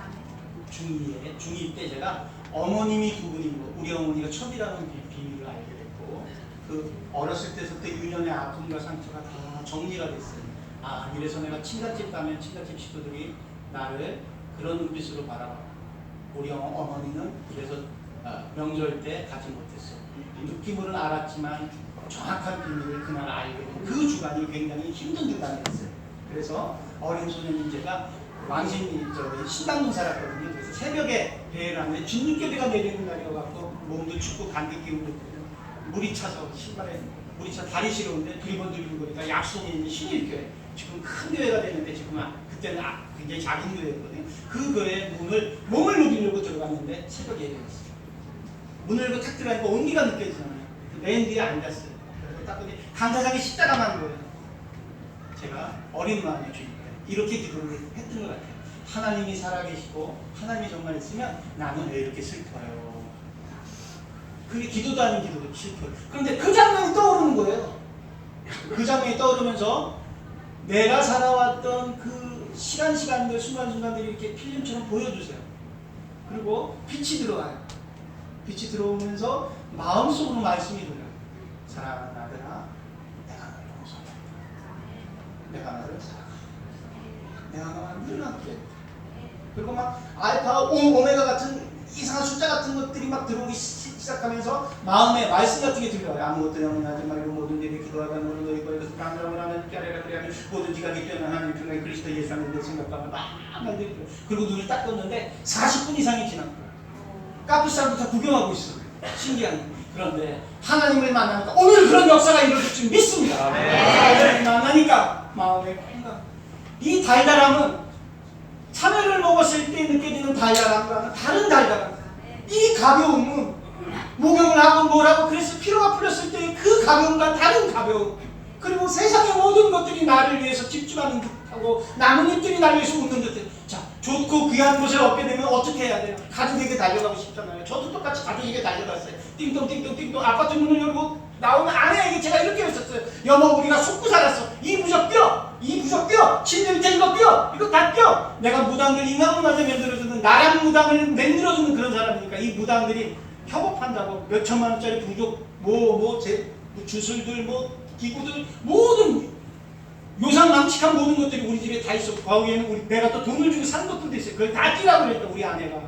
중2 때 제가 어머님이 두 분이고 우리 어머니가 첩이라는 비밀을 알게 됐고 그 어렸을 때부터 유년의 아픔과 상처가 다 정리가 됐어요. 아 이래서 내가 친갓집 가면 친갓집 식구들이 나를 그런 눈빛으로 바라봐. 우리 어머니는 그래서 명절 때 가지 못했어. 느낌으로는 알았지만 정확한 비밀을 그날 알게 된 그 주간이 굉장히 힘든 주간이었어요. 그래서 어린 소년인 제가 왕신이 신당동 살았거든요. 그래서 새벽에 배를 하는데 진눈깨비가 내리는 날이어갖고 몸도 춥고 감기 기운도 있고 물이 차서 신발에 물이 차 다리 시려운데 두리번 거니까 약속이 있는 신일교회 지금 큰 교회가 됐는데 지금 그때는 굉장히 작은 교회였거든요. 그 교회 몸을 녹이려고 들어갔는데 새벽에 예배했어요. 문을 열고 탁 들어가니까 온기가 느껴지잖아요. 맨 뒤에 앉았어요. 그래서 딱 보니 강사장이 십자가 만 거예요. 제가 어린 마음의 주님 이렇게 기도를 했던 것 같아요. 하나님이 살아계시고 하나님이 정말 있으면 나는 왜 이렇게 슬퍼요. 그게 기도도 아닌 기도도 슬퍼요. 그런데 그 장면이 떠오르는 거예요. 그 장면이 떠오르면서 내가 살아왔던 그 시간들 순간순간들이 이렇게 필름처럼 보여주세요. 그리고 빛이 들어와요. 빛이 들어오면서 마음속으로 말씀이 들려요. 사랑하는 아들아, 내가 너를 용서한다. 내가 너를 사랑한다. 내가 너와 늘 함께. 그리고 막 알파, 오메가 같은 이상한 숫자 같은 것들이 막 들어오기 시작하면서 마음에 말씀 같은 게 들려요. 아무것도 영원하지 말고 모든 일에 기도하다 너를 너희 거에서 강력을 하는 깨레가 그래야면 모든 지각이 뛰어난 하나님 평강의 그리스도 예수 안에 생각하면 막 만들고요. 그리고 눈을 딱 떴는데 40분 이상이 지난 거예요. 카푸 사람들 다 구경하고 있어요. 신기한 거예요. 그런데 하나님을 만나니까 오늘 그런 역사가 이루어질 줄 믿습니다. 하나님을 만나니까 마음의 평강. 이 달달함은 참외를 먹었을 때 느껴지는 달달함과는 다른 달달함. 이 가벼움은 목욕을 하고 뭘 하고 그래서 피로가 풀렸을 때 그 가벼움과 다른 가벼움. 그리고 세상의 모든 것들이 나를 위해서 집중하는 듯하고 나뭇잎들이 나를 위해서 웃는 듯해. 자, 좋고 귀한 것을 얻게 되면 어떻게 해야 돼요? 가족에게 달려가고 싶잖아요. 저도 똑같이 가족에게 달려갔어요. 띵동띵동띵동 아파트 문을 열고 나오는 아내에게 제가 이렇게 했었어요. 여보 우리가 속고 살았어. 이 부적 뼈! 이 부적 뼈! 침대 밑에 이거 뼈! 이거 다 뼈! 내가 무당들 인간문화재 만들어주는 나란 무당을 만들어주는 그런 사람이니까 이 무당들이 협업한다고 몇 천만 원짜리 부족 주술들 기구들 모든 요상 망측한 모든 것들이 우리 집에 다 있었고 거기에는 내가 또 돈을 주고 산 것들도 있어요. 그걸 다 뛰라고 그랬다. 우리 아내가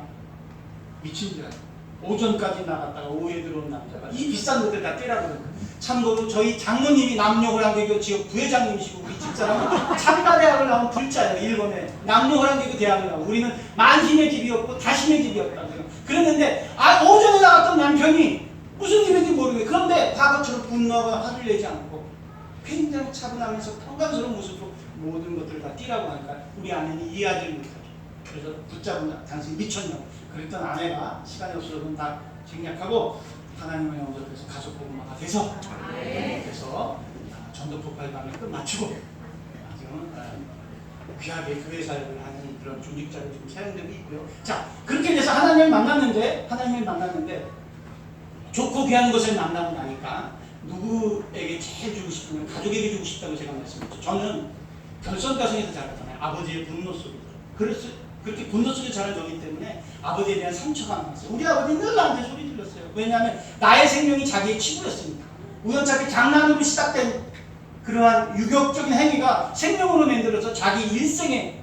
미친 줄 알아. 오전까지 나갔다가 오후에 들어온 남자가 이 비싼 것들 다 뛰라고 그랬다. 참고로 저희 장모님이 남녀호랑개교 지역 부회장님이시고 우리 집사람은 참가대학을 나온 불자예요. 일본에 남녀호랑개교 대학을 나온 우리는 만신의 집이었고 다신의 집이었다. 그랬는데 오전에 나갔던 남편이 무슨 일인지 모르겠어요. 그런데 과거처럼 분노하거나 화를 내지 않고 굉장히 차분하면서 평강스러운 모습으로 모든 것들을 다 뛰라고 하니까 우리 아내는 이해하지 못하죠. 그래서 붙잡은 당신 미쳤냐고 그랬던 아내가 시간이 없어서는 다 쟁약하고 하나님을 영접해서 가족 복음화가 돼서 그래서 전도폭발방을 끝마치고 지금은 귀하게 교회 사역을 하는 그런 중직자로 지금 사용되고 있고요. 자, 그렇게 돼서 하나님을 만났는데 좋고 귀한 것을 만나고 나니까 누구에게 제일 주고 싶으면 가족에게 주고 싶다고 제가 말씀드렸죠. 저는 결선가정에서 자랐잖아요. 아버지의 분노 속에서. 그래서 그렇게 분노 속에 자라졌기 때문에 아버지에 대한 상처가 많았어요. 우리 아버지는 늘 나한테 소리 질렀어요. 왜냐하면 나의 생명이 자기의 치부였으니까. 우연찮게 장난으로 시작된 그러한 유격적인 행위가 생명으로 만들어서 자기 일생에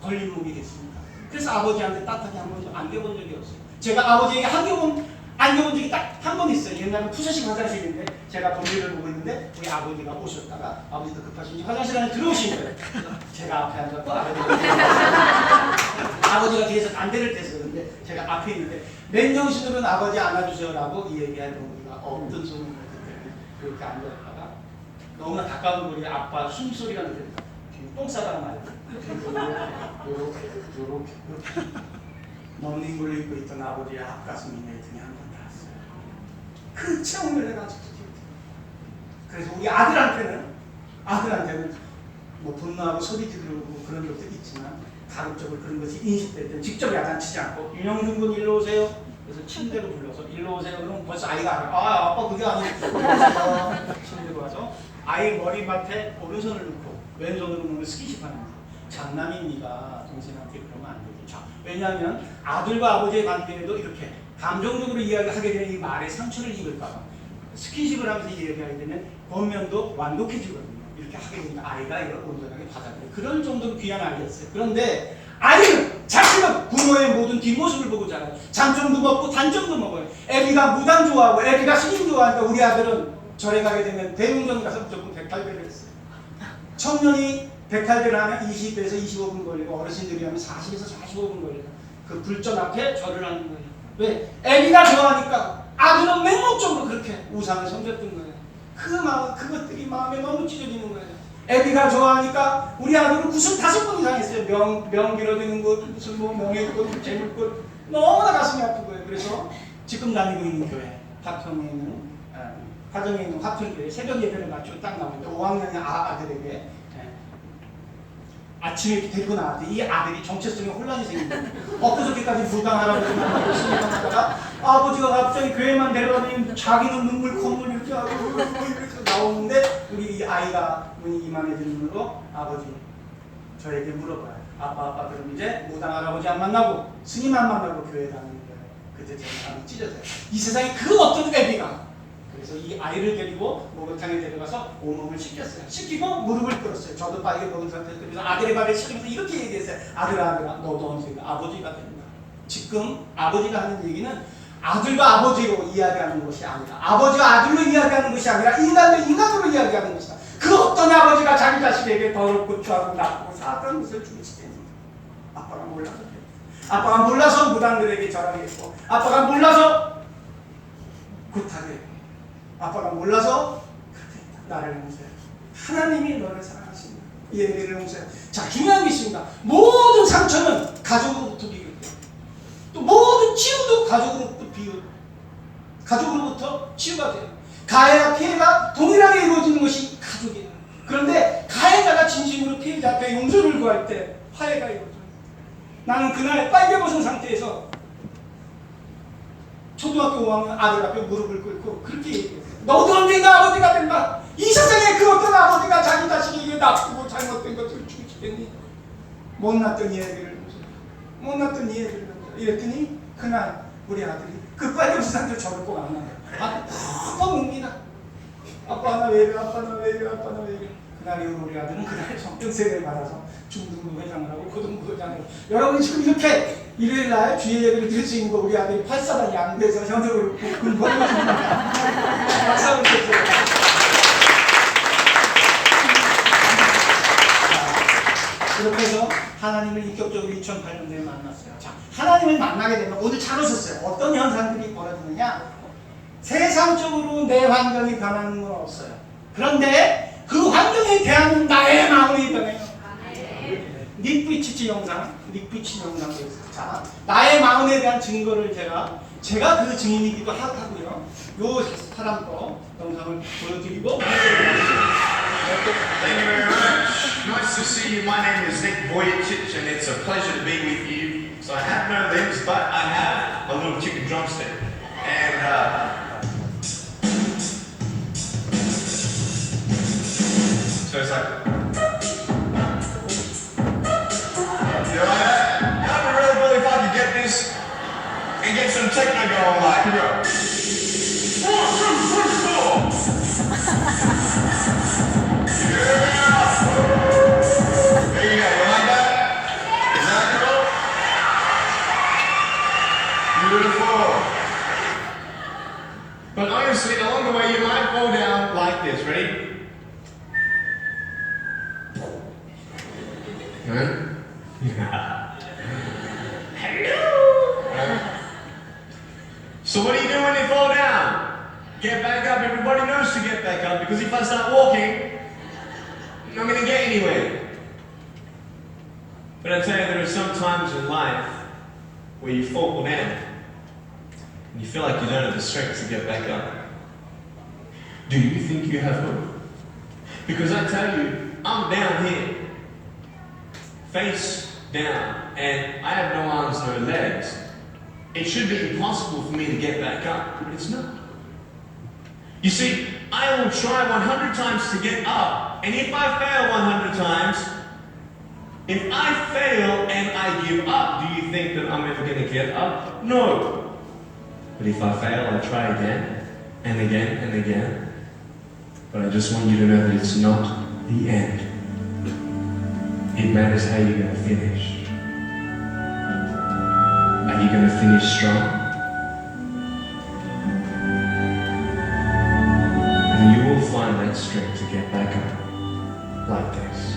걸림목이 됐습니다. 그래서 아버지한테 따뜻하게 한 번도 안겨본 적이 없어요. 제가 아버지에게 안겨본 적이 딱 한 번 있어요. 옛날에 푸세식 화장실인데 제가 볼일을 보고 있는데 우리 아버지가 오셨다가 아버지도 급하신지 화장실 안에 들어오신 거예요. 제가 앞에 앉았고 아버지가 뒤에서 안대를 뗐어요. 근데 제가 앞에 있는데 맨정신으로는 아버지 안아주세요라고 이 얘기할 용기가 없던 소문을 듣고 그렇게 앉았다가 너무나 가까운 거리에 아빠 숨소리가 들린다. 똥 싸다가 말고 요렇게 넌닝구를 입고 있던 아버지의 앞가슴이 내 등에 한 번 닿았어요. 그 체험을 내가 아직도 기억해요. 그래서 우리 아들한테는 뭐 분노하고 소리 지르고 그런 것도 있지만 가급적으로 그런 것이 인식될 때 직접 야단치지 않고 윤영준 군 일로 오세요. 그래서 침대로 불러서 일로 오세요. 그럼 벌써 아이가 알아. 아빠 그게 아니고 침대로 와서 아이 머리맡에 오른손을 놓고 왼손으로 몸을 스킨십 하는 거예요. 장남입니다. 동생한테 그러면 안 되죠. 자, 왜냐하면 아들과 아버지의 관계에도 이렇게 감정적으로 이야기하게 되는 이 말에 상처를 입을까봐 스킨십을 하면서 이야기하게 되면 권면도 완독해지거든요. 이렇게 하게 되면 아이가 이걸 온전하게 받아들여요. 그럴 정도로 귀한 아이였어요. 그런데 아이는 자신은 부모의 모든 뒷모습을 보고 자라요. 장점도 먹고 단점도 먹어요. 애비가 무당 좋아하고 애비가 스님 좋아하니까 우리 아들은 절에 가게 되면 대웅전 가서 무조건 백탈배를 했어요. 청년이 백탈배를 하면 20에서 25분 걸리고 어르신들이 하면 40에서 45분 걸려요. 그 불전 앞에 절을 하는 거예요. 왜? 애비가 좋아하니까 아들은 맹목적으로 그렇게 우상을 섬겼던 거예요. 그것들이 마음에 너무 찢어지는 거예요. 애비가 좋아하니까 우리 아들은 구슬 5번 이상 했어요. 명 빌어드는 것, 무슨 뭐 명예꽃, 재물꽃 너무나 가슴이 아픈 거예요. 그래서 지금 다니고 있는 교회 화평에 있는 화평교회 새벽 예배를 마치고 딱 나오는데 5학년 아들에게 아침에 이렇게 데리고 나왔더니 이 아들이 정체성에 혼란이 생긴 거예요. 엊그저께까지 무당 할아버지만 신앙하다가 아버지가 갑자기 교회만 데려가더니 자기는 눈물 콧물 이렇게 하고 이렇게 나오는데 우리 이 아이가 눈이 이만해진 눈으로 아버지 저에게 물어봐요. 아빠 그럼 이제 무당 할아버지 안 만나고 스님 안 만나고 교회 다니는 거예요. 그때 제 마음이 찢어져요. 이 세상에 그 어떤 애비가 그래서 이 아이를 데리고 목욕탕에 데려가서 온몸을 씻겼어요. 씻기고 무릎을 꿇었어요. 저도 빨개 먹은 상태에서 그래서 아들의 발을 씻기면서 이렇게 얘기했어요. 아들아 너도 언젠가 아버지가 된다. 지금 아버지가 하는 얘기는 아들과 아버지로 이야기하는 것이 아니라 아버지와 아들로 이야기하는 것이 아니라 인간과 인간으로 이야기하는 것이다. 그 어떤 아버지가 자기 자식에게 더럽고 추하고 나쁘고 사악한 것을 주시겠니? 아빠가 몰라서 그래요. 아빠가 몰라서 무당들에게 절하겠고 아빠가 몰라서 구타를 아빠가 몰라서 나를 용서해. 하나님이 너를 사랑하신다. 예배를 용서해. 자, 중요한 게 있습니다. 모든 상처는 가족으로부터 비롯돼요. 또 모든 치유도 가족으로부터 치유가 돼요. 가해와 피해가 동일하게 이루어지는 것이 가족이에요. 그런데 가해자가 진심으로 피해자 앞에 용서를 구할 때 화해가 이루어져요. 나는 그날 빨개 벗은 상태에서 초등학교 5학년 아들 앞에 무릎을 꿇고 그렇게 얘기했어요. 너도 언젠가 아버지가 된다. 이 세상에 그 어떤 아버지가 자기 자식에게 나쁘고 잘못된 것을 주시겠니? 못났던 이 애들을 못났던 이 애들을 이랬더니 그날 우리 아들이 그 빨개 벗은 상태로 저를 꼭 안나요. 너무 웁니다. 아빠 나 왜 이래 아빠 나 왜 이래 아빠 나 왜 이래. 그날 이후로 우리 아들은 그날 성경세례를 받아서 중등부 회장을 하고 고등부 회장을 하고 여러분 지금 이렇게 일요일날 주일 예배를 드릴 수 있는 거 우리 아들이 8사단이 안 돼서 현역으로 군번을 줍니다. 박수 주세요. 그렇게 해서 하나님을 인격적으로 2008년도에 만났어요. 자, 하나님을 만나게 되면 오늘 잘 오셨어요. 어떤 현상들이 벌어지느냐? 세상적으로 내 환경이 변하는 건 없어요. 그런데 그 환경에 대한 나의 마음이 변해요. 닉비치치 영상 보였어요. 자, 나의 마음에 대한 증거를 제가 그 증인이기도 하고요. 요 사람 거 영상을 보여드리고 Thank you very much. Nice to see you. My name is Nick Vujicic and it's a pleasure to be with you. So I have no limbs, but I have a little chicken drumstick. And so it's like, I'd be really good if I could get this and get some techno going like, here we go. 1, 2, 3, 4. There you go, you like that? Is that cool? Beautiful. But honestly, along the way you might fall down like this, ready? So what do you do when you fall down? Get back up. Everybody knows to get back up because if I start walking, I'm not going to get anywhere. But I tell you, there are some times in life where you fall down and you feel like you don't have the strength to get back up. Do you think you have hope? Because I tell you, I'm down here, face down, and I have no arms, no legs. It should be impossible for me to get back up, but it's not. You see, I will try 100 times to get up, and if I fail 100 times, if I fail and I give up, do you think that I'm ever going to get up? No. But if I fail, I try again, and again, and again. But I just want you to know that it's not the end. It matters how you're going to finish. Are you going to finish strong? And you will find that strength to get back up, like this.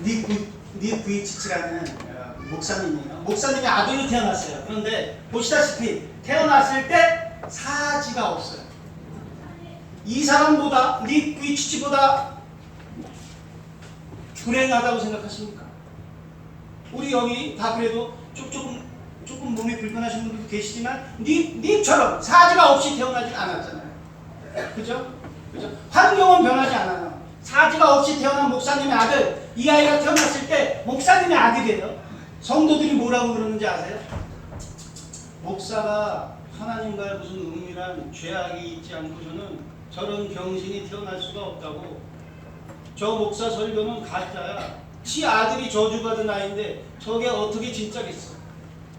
닉 부이치치라는 목사님이에요. 목사님이 아들로 태어났어요. 그런데 보시다시피 태어났을 때 사지가 없어요. 이 사람보다 닉 부이치치보다 불행하다고 생각하십니까? 우리 여기 다 그래도 조금 몸이 불편하신 분들도 계시지만 닉처럼 사지가 없이 태어나지 않았잖아요. 그죠? 환경은 변하지 않아요. 사지가 없이 태어난 목사님의 아들, 이 아이가 태어났을 때 목사님의 아들이에요. 성도들이 뭐라고 그러는지 아세요? 목사가 하나님과의 무슨 은밀한 죄악이 있지 않고서는 저런 병신이 태어날 수가 없다고. 저 목사 설교는 가짜야. 지 아들이 저주받은 아이인데 저게 어떻게 진짜겠어.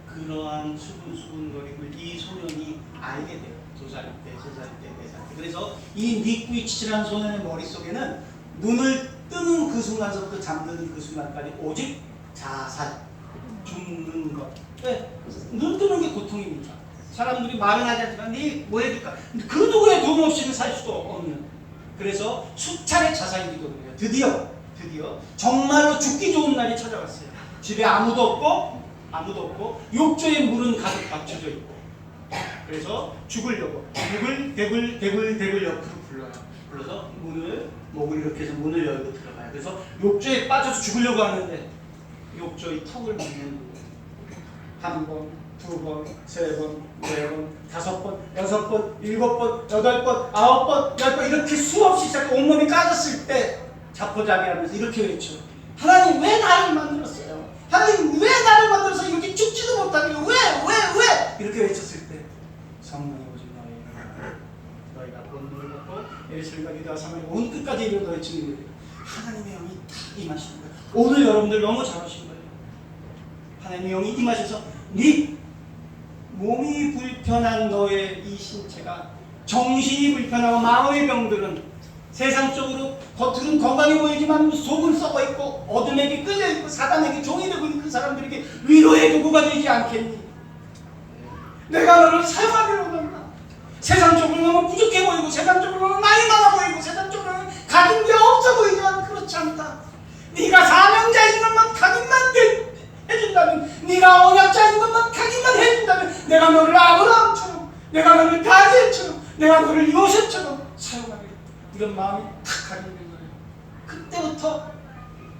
그러한 수근수근거림을 이 소년이 알게 돼요. 2살 때, 3살 때, 4살 때. 그래서 이 닉부이치치라는 소년의 머릿속에는 눈을 뜨는 그 순간서부터 잠드는 그 순간까지 오직 자살, 죽는 것. 왜? 눈 뜨는 게 고통입니다. 사람들이 말은 하지 않지만 니 뭐 해줄까? 그 누구의 도움 없이는 살 수도 없는. 그래서 수차례 자살 기도를 해요. 드디어 정말로 죽기 좋은 날이 찾아왔어요. 집에 아무도 없고 욕조에 물은 가득 받쳐져 있고. 그래서 죽으려고 대굴 옆으로 불러서 목을 이렇게 해서 문을 열고 들어가요. 그래서 욕조에 빠져서 죽으려고 하는데 욕조의 턱을 막는 거예요. 1번, 2번, 3번, 4번, 5번, 6번, 7번, 8번, 9번, 10번 이렇게 수없이 시작해 온몸이 까졌을 때 자포자기하면서 이렇게 외쳐. 하나님 왜 나를 만들었어요? 하나님 왜 나를 만들어서 이렇게 죽지도 못하게 왜? 이렇게 외쳤을 때 성령이 오직 너희가 본능을 먹고 예수님과 기도와 사랑을 온 끝까지 이루어 너희 증인이 되리라. 하나님의 영이 다 임하시는 거예요. 오늘 여러분들 너무 잘하신 거예요. 하나님의 영이 임하셔서 네 몸이 불편한 너의 이 신체가 정신이 불편하고 마음의 병들은 세상적으로 겉으로는 건강해 보이지만 속은 썩어있고 어둠에게 끌려있고 사단에게 종이 되고 있는 그 사람들에게 위로의 도구가 되지 않겠니? 내가 너를 사용하기로 원한다. 세상적으로 너무 부족해 보이고 세상적으로 나이 많아 보이고 세상적으로는 가진 게 없어 보이지만 그렇지 않다. 네가 사명자인 것만 각인만 해준다면, 네가 언약자인 것만 각인만 해준다면 내가 너를 아브라함처럼, 내가 너를 다니엘처럼, 내가 너를 요셉처럼 사용하겠다. 이런 마음이 탁 가리는 거예요. 그때부터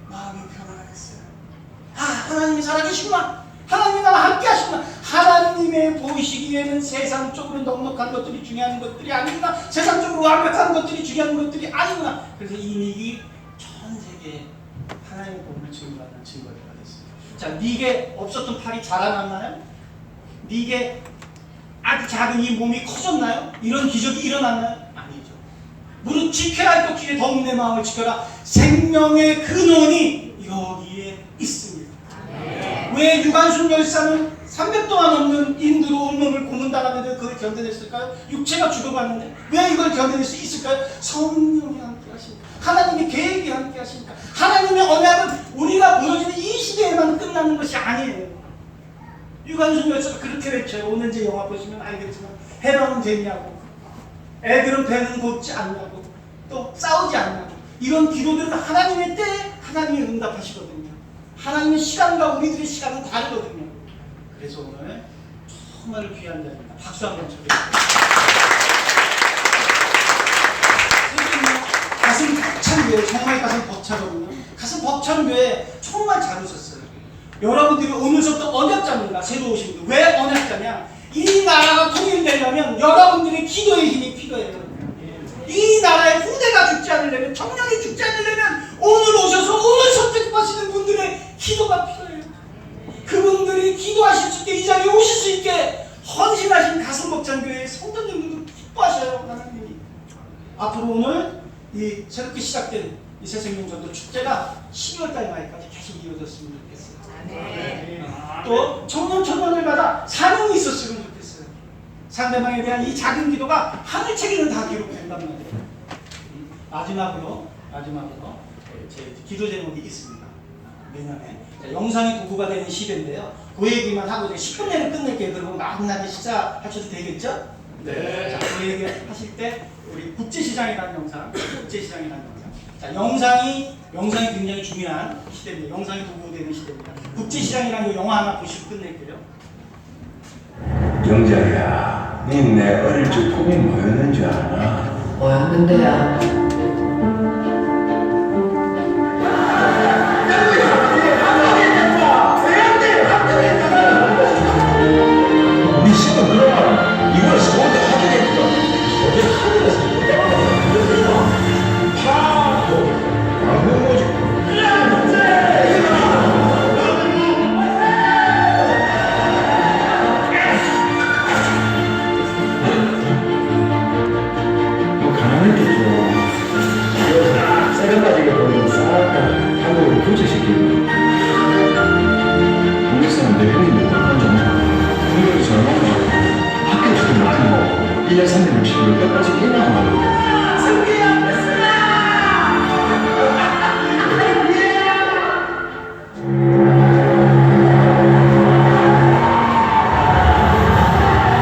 마음이 변화가 됐어요. 하나님이 살아계시구나. 하나님이 나와 함께 하시구나. 하나님의 보시기에는 세상적으로 넉넉한 것들이 중요한 것들이 아니구나. 세상적으로 완벽한 것들이 중요한 것들이 아니구나. 그래서 이 닉이 전 세계에 하나님의 복을 증거하는 증거가 됐어요. 자, 닉에 없었던 팔이 자라났나요? 닉에 아주 작은 이 몸이 커졌나요? 이런 기적이 일어났나요? 아니죠. 무릇 지켜야 할 것 중에 더욱 내 마음을 지켜라. 생명의 근원이 여기에 있습니다. 왜 유관순 열사는 300 동안 넘는 인두로 온몸을 고문당하는데 그걸 견뎌냈을까요? 육체가 죽어가는데 왜 이걸 견뎌낼 수 있을까요? 성령이 함께 하십니까? 하나님의 계획이 함께 하십니까? 하나님의 언약은 우리가 보여지는 이 시대에만 끝나는 것이 아니에요. 유관순 열사가 그렇게 외쳐요. 오늘 이제 영화 보시면 알겠지만 해방은 됐냐고, 애들은 배는 곱지 않냐고, 또 싸우지 않냐고, 이런 기도들은 하나님의 때에 하나님이 응답하시거든요. 하나님의 시간과 우리들의 시간은 다르거든요. 그래서 오늘 정말 귀한 자입니다. 박수 한번 쳐주세요. 가슴 벅찬 교회, 정말 가슴 벅차거든요. 가슴 벅찬 교회 정말 잘 웃었어요. 여러분들이 오늘부터 언약자입니다. 새로 오신 분. 왜 언약자냐? 이 나라가 통일되려면 여러분들의 기도의 힘이 필요해요. 이 나라의 후대가 죽지 않으려면, 청년이 죽지 않으려면 오늘 오셔서 오늘 선택하시는 분들의 기도가 필요해요. 그분들이 기도하실 수 있게, 이 자리에 오실 수 있게 헌신하신 가슴벅찬교회의 성도님들도 기뻐하셔요. 하나님이 앞으로 오늘 이 새롭게 시작된 이 새생명전도 축제가 12월달 말까지 계속 이루어졌으면 좋겠어요. 또 청년들마다 사명이 있었으면 좋겠어요. 상대방에 대한 이 작은 기도가 하늘책에는 다 기록된단 말이에요. 마지막으로 제 기도 제목이 있습니다. 내년에 영상이 도구가 되는 시대인데요. 그 얘기만 하고 이제 10분 내로 끝낼게요. 그러면 마음나게 식사하셔도 되겠죠? 네. 자, 그 얘기 하실 때 우리 국제시장이라는 영상. 자, 영상이 굉장히 중요한 시대입니다. 영상이 보고되는 시대입니다. 국제시장이라는 이 영화 하나 보시고 끝낼게요. 영자야, 니 내 어릴 적 꿈이 뭐였는 줄 아나? 뭐였는데요? 니 신은 그럼 이걸 서울대 합격했구나. 어제 하늘에서 못 따라가는 파도 광고모지. 뭐 가난했겠죠. 세련가지게 보이는 싹다 한국으로 교체시키고 우리 사람들 형님들 건져 공격이 절망하고 학교 주도 못하고 1년 360일 끝까지 게임하고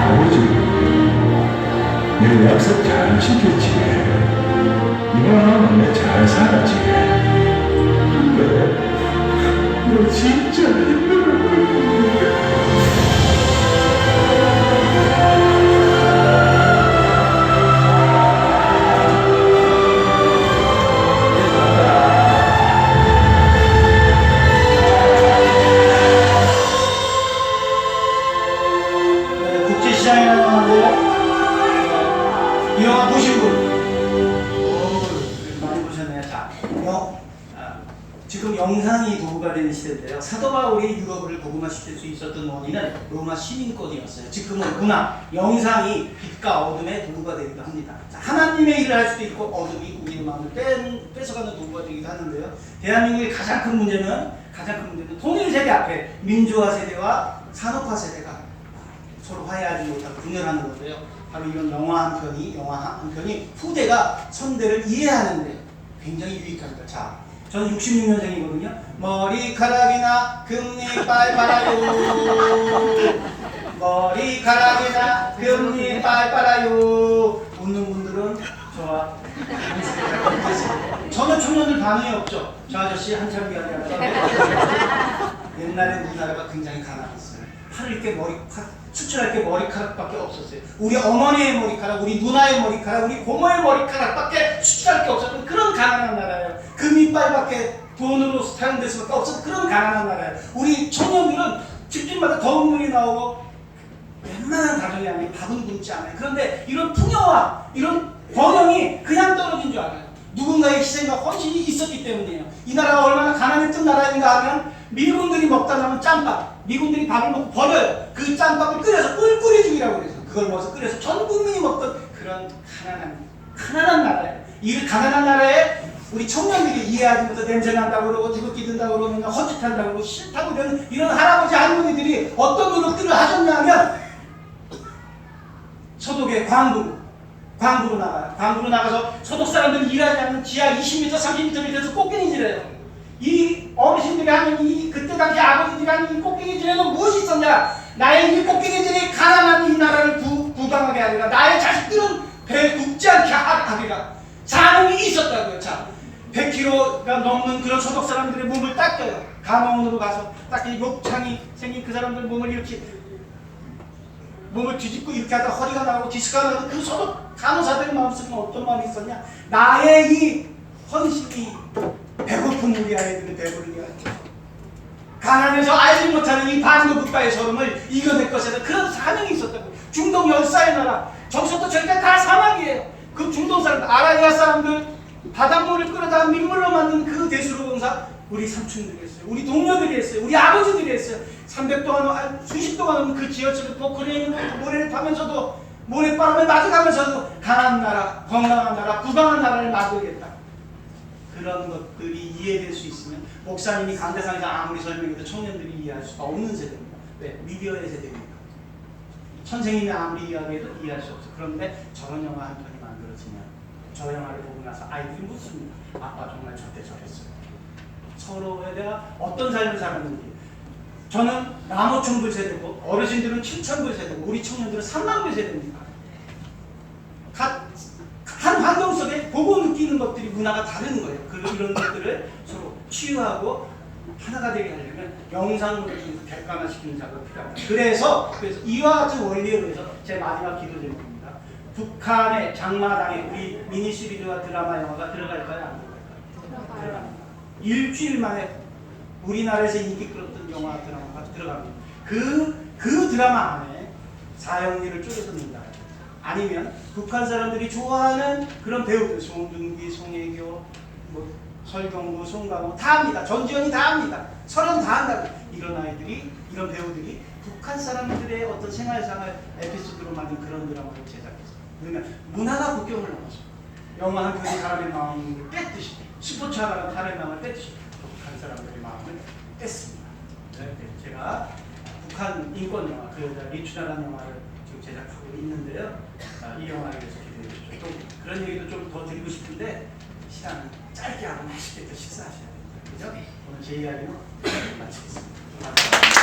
아버지 내 약속 잘 지켰지. 이번은 내 잘 살았지. 근데 너 진짜 힘들어. 국제시장이라는 영화고 이 영화 보신 분? 많이 보셨네요. 자, 지금 영상이 도구가 되는 시대인데요. 사도 바울이 유럽을 복음화시킬 수 있었던 원인은 로마 시민권이었어요. 지금은 문화, 영상이 빛과 어둠의 도구가 되기도 합니다. 자, 하나님의 일을 할 수도 있고 어둠이 우리의 마음을 뺏어가는 도구가 되기도 하는데요. 대한민국의 가장 큰 문제는 통일 세대 앞에 민주화 세대와 산업화 세대가 서로 화해하지 못하고 분열하는 건데요. 바로 이런 영화 한 편이 후대가 선대를 이해하는데 굉장히 유익합니다. 자, 저는 66년생이거든요. 머리카락이나 금리빨 빨아요. 머리카락이나 금리빨 빨아요. 웃는 분들은 저와 전혀 청년들 반응이 없죠. 저 아저씨 한참 미안해요. 옛날에 우리나라가 굉장히 가난했어요. 팔을 게 수출할 게 머리카락밖에 없었어요. 우리 어머니의 머리카락, 우리 누나의 머리카락, 우리 고모의 머리카락밖에 수출할 게 없었던 그런 가난한 나라예요. 금이빨밖에 돈으로 사용될 수밖에 없었던 그런 가난한 나라예요. 우리 청년들은 집집마다 더운 물이 나오고 웬만한 가정이 아니고 밥은 굶지 않아요. 그런데 이런 풍요와 이런 번영이 그냥 떨어진 줄 알아요. 누군가의 희생과 헌신이 있었기 때문이에요. 이 나라가 얼마나 가난했던 나라인가 하면 미군들이 먹다 남은 짬밥, 미군들이 밥을 먹고 버려요. 그 짬밥을 끓여서 꿀꿀이죽이라고 그래서 그걸 먹어서 끓여서 전 국민이 먹던 그런 가난한 나라예요. 이 가난한 나라에 우리 청년들이 이해하지 못해서 냄새 난다고 그러고 태극기 든다고 그러고 헛짓한다고 그러고 싫다고 그러는 이런 할아버지 할머니들이 어떤 노력들을 하셨냐면 서독의 광부로 나가요. 광부로 나가서 소독 사람들이 일하지 않는 지하 20m, 30m 밑에서 꽃갱이질해요. 이 어르신들이 하는 그때 당시 아버지들이 하는 이 꽃갱이질에는 무엇이 있었냐? 나의 이 꽃갱이질이 가난한 이 나라를 부강하게 하리라. 나의 자식들은 배 굽지 않게 하리라. 사명이 있었다고요. 자, 100kg가 넘는 그런 소독 사람들의 몸을 닦여요. 간호원으로 가서 딱 욕창이 생긴 그 사람들 몸을 이렇게 몸을 뒤집고 이렇게 하다 허리가 나가고 디스크가 나고 그 소독 간호사들의 마음속에 어떤 마음이 있었냐? 나의 이 헌신이 배고픈 우리 아이들의 배부르게 하죠. 가난해서 알지 못하는 이 반도 국가의 소름을 이겨낼 것이다. 그런 사명이 있었다고. 중동 10살의 나라 저기서부터 저기까지 다 사막이에요. 그 중동 사람들, 아라비아 사람들 바닷물을 끌어다 민물로 만든 그 대수로 공사 우리 삼촌들이 했어요. 우리 동료들이 했어요. 우리 아버지들이 했어요. 300동안 수십 동안 그 지하철을 포크레에 있는 모래를 타면서도 모래바람에 맞아가면서도 강한 나라, 건강한 나라, 부강한 나라를 만들겠다. 그런 것들이 이해될 수 있으면 목사님이 강대상에서 아무리 설명해도 청년들이 이해할 수가 없는 세대입니다. 왜? 미디어의 세대입니다. 선생님이 아무리 이야기해도 이해할 수 없어요. 그런데 저런 영화 한 편이 만들어지면 저 영화를 보고 나서 아이들이 묻습니다. 아빠 정말 저때 저랬어요. 서로에 대한 어떤 삶을 살았는지. 저는 남오천불 세대고 어르신들은 7천불 세대고 우리 청년들은 3만불 세대입니다. 한 환경 속에 보고 느끼는 것들이 문화가 다른 거예요. 이런 것들을 서로 치유하고 하나가 되게 하려면 영상으로 통해서 객관화시키는 작업이 필요합니다. 그래서 이와 같은 원리에 의해서 제 마지막 기도 제목입니다. 북한의 장마당에 우리 미니 시리즈와 드라마 영화가 들어갈까요? 안 들어갈까요? 들어갑니다. 일주일 만에 우리나라에서 인기 끌었던 영화 드라마가 들어갑니다. 그 드라마 안에 사형리를 쪼개서 넣는다. 아니면 북한 사람들이 좋아하는 그런 배우들, 송중기, 송혜교, 뭐 설경구, 송강호 다 합니다. 전지현이 다 합니다. 설현 다 한다고. 이런 아이들이, 이런 배우들이 북한 사람들의 어떤 생활상을 에피소드로 만든 그런 드라마를 제작했어요. 그러면 문화가 국경을 넘어서 영화 한 편이 사람의 마음을 뺐듯이, 스포츠 하나가 사람의 마음을 뺐듯이 북한 사람들의 마음을 뺐습니다. 네, 제가 북한 인권 영화, 그 여자 리추나라는 영화를 지금 제작하고 있는데요. 이 영화에 대해서 기대해 주십시오. 또 그런 얘기도 좀 더 드리고 싶은데 시간은 짧게 하고 맛있게 또 식사하셔야 됩니다. 그죠? 오늘 제 이야기는 마치겠습니다.